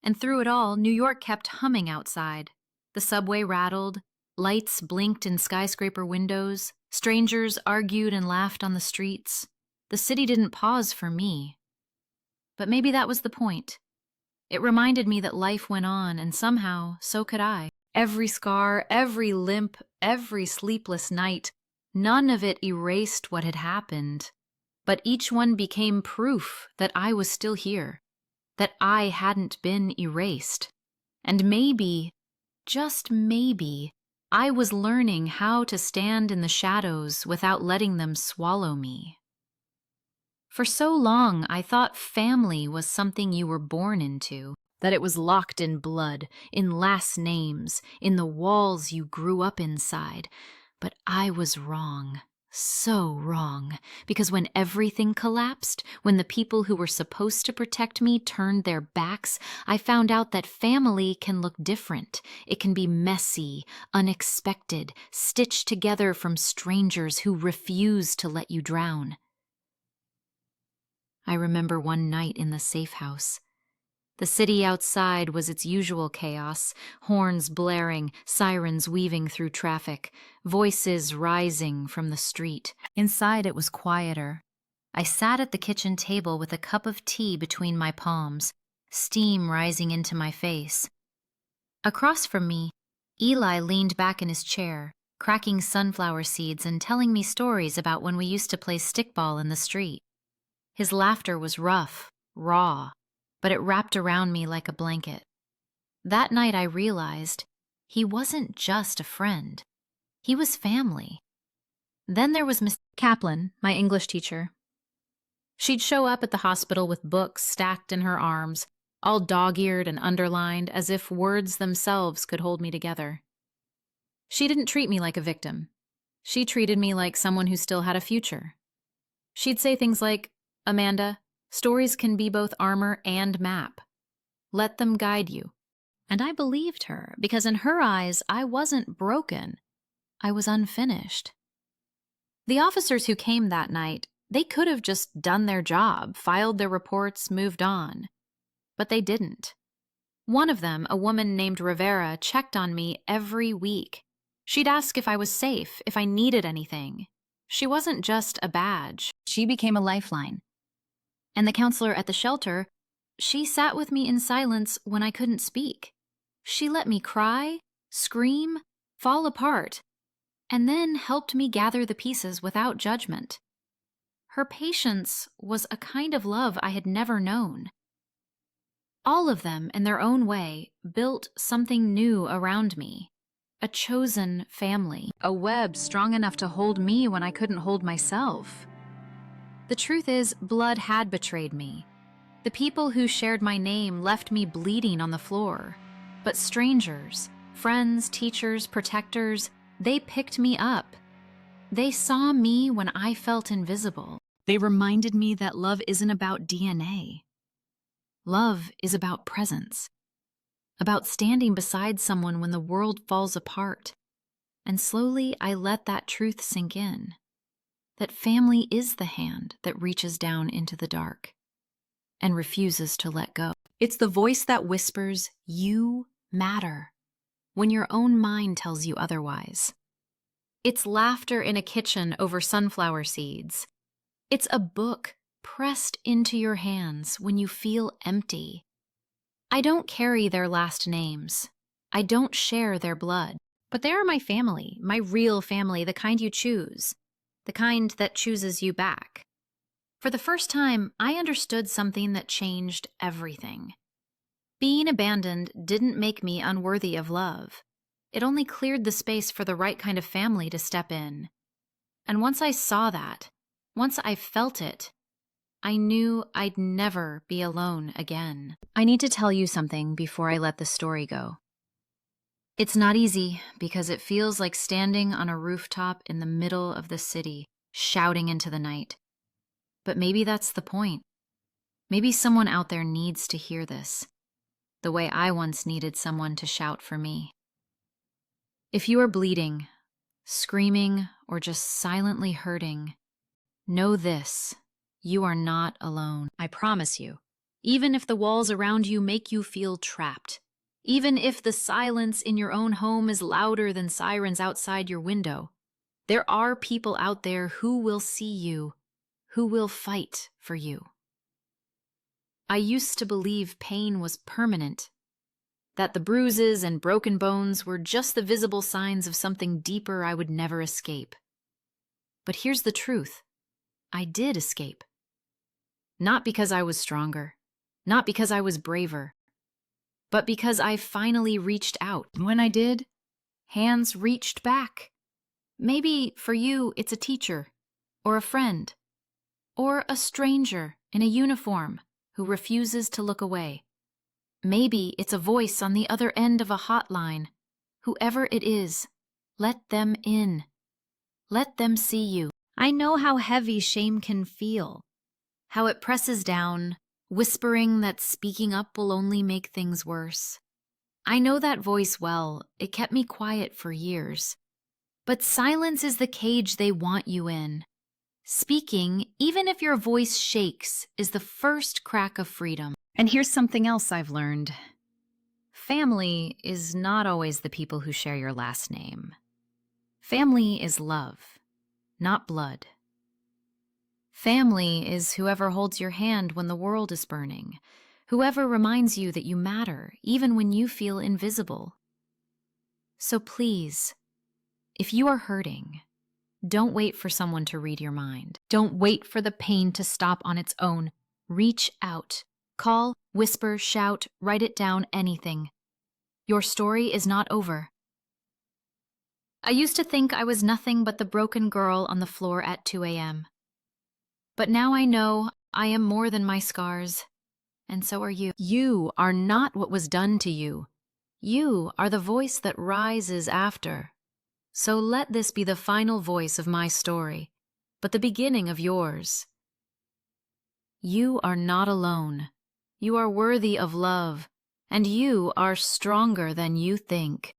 And through it all, New York kept humming outside. The subway rattled, lights blinked in skyscraper windows, strangers argued and laughed on the streets. The city didn't pause for me. But maybe that was the point. It reminded me that life went on, and somehow, so could I. Every scar, every limp, every sleepless night, none of it erased what had happened. But each one became proof that I was still here, that I hadn't been erased. And maybe, just maybe, I was learning how to stand in the shadows without letting them swallow me. For so long, I thought family was something you were born into, that it was locked in blood, in last names, in the walls you grew up inside. But I was wrong. So wrong, because when everything collapsed, when the people who were supposed to protect me turned their backs, I found out that family can look different. It can be messy, unexpected, stitched together from strangers who refuse to let you drown. I remember one night in the safe house. The city outside was its usual chaos, horns blaring, sirens weaving through traffic, voices rising from the street. Inside it was quieter. I sat at the kitchen table with a cup of tea between my palms, steam rising into my face. Across from me, Eli leaned back in his chair, cracking sunflower seeds and telling me stories about when we used to play stickball in the street. His laughter was rough, raw, but it wrapped around me like a blanket. That night I realized he wasn't just a friend. He was family. Then there was Miss Kaplan, my English teacher. She'd show up at the hospital with books stacked in her arms, all dog-eared and underlined, as if words themselves could hold me together. She didn't treat me like a victim. She treated me like someone who still had a future. She'd say things like, "Amanda, stories can be both armor and map. Let them guide you." And I believed her, because in her eyes, I wasn't broken. I was unfinished. The officers who came that night, they could have just done their job, filed their reports, moved on. But they didn't. One of them, a woman named Rivera, checked on me every week. She'd ask if I was safe, if I needed anything. She wasn't just a badge. She became a lifeline. And the counselor at the shelter, she sat with me in silence when I couldn't speak. She let me cry, scream, fall apart, and then helped me gather the pieces without judgment. Her patience was a kind of love I had never known. All of them, in their own way, built something new around me. A chosen family. A web strong enough to hold me when I couldn't hold myself. The truth is, blood had betrayed me. The people who shared my name left me bleeding on the floor. But strangers, friends, teachers, protectors, they picked me up. They saw me when I felt invisible. They reminded me that love isn't about DNA. Love is about presence. About standing beside someone when the world falls apart. And slowly I let that truth sink in. That family is the hand that reaches down into the dark and refuses to let go. It's the voice that whispers, "You matter," when your own mind tells you otherwise. It's laughter in a kitchen over sunflower seeds. It's a book pressed into your hands when you feel empty. I don't carry their last names. I don't share their blood. But they are my family, my real family, the kind you choose, the kind that chooses you back. For the first time, I understood something that changed everything. Being abandoned didn't make me unworthy of love. It only cleared the space for the right kind of family to step in. And once I saw that, once I felt it, I knew I'd never be alone again. I need to tell you something before I let the story go. It's not easy because it feels like standing on a rooftop in the middle of the city, shouting into the night. But maybe that's the point. Maybe someone out there needs to hear this, the way I once needed someone to shout for me. If you are bleeding, screaming, or just silently hurting, know this: you are not alone. I promise you. Even if the walls around you make you feel trapped, even if the silence in your own home is louder than sirens outside your window, there are people out there who will see you, who will fight for you. I used to believe pain was permanent, that the bruises and broken bones were just the visible signs of something deeper I would never escape. But here's the truth: I did escape. Not because I was stronger, not because I was braver, but because I finally reached out. When I did, hands reached back. Maybe for you it's a teacher, or a friend, or a stranger in a uniform who refuses to look away. Maybe it's a voice on the other end of a hotline. Whoever it is, let them in. Let them see you. I know how heavy shame can feel, how it presses down, whispering that speaking up will only make things worse. I know that voice well. It kept me quiet for years. But silence is the cage they want you in. Speaking, even if your voice shakes, is the first crack of freedom. And here's something else I've learned. Family is not always the people who share your last name. Family is love, not blood. Family is whoever holds your hand when the world is burning, whoever reminds you that you matter, even when you feel invisible. So please, if you are hurting, don't wait for someone to read your mind. Don't wait for the pain to stop on its own. Reach out. Call, whisper, shout, write it down, anything. Your story is not over. I used to think I was nothing but the broken girl on the floor at 2 a.m. But now I know I am more than my scars, and so are you. You are not what was done to you. You are the voice that rises after. So let this be the final voice of my story, but the beginning of yours. You are not alone. You are worthy of love, and you are stronger than you think.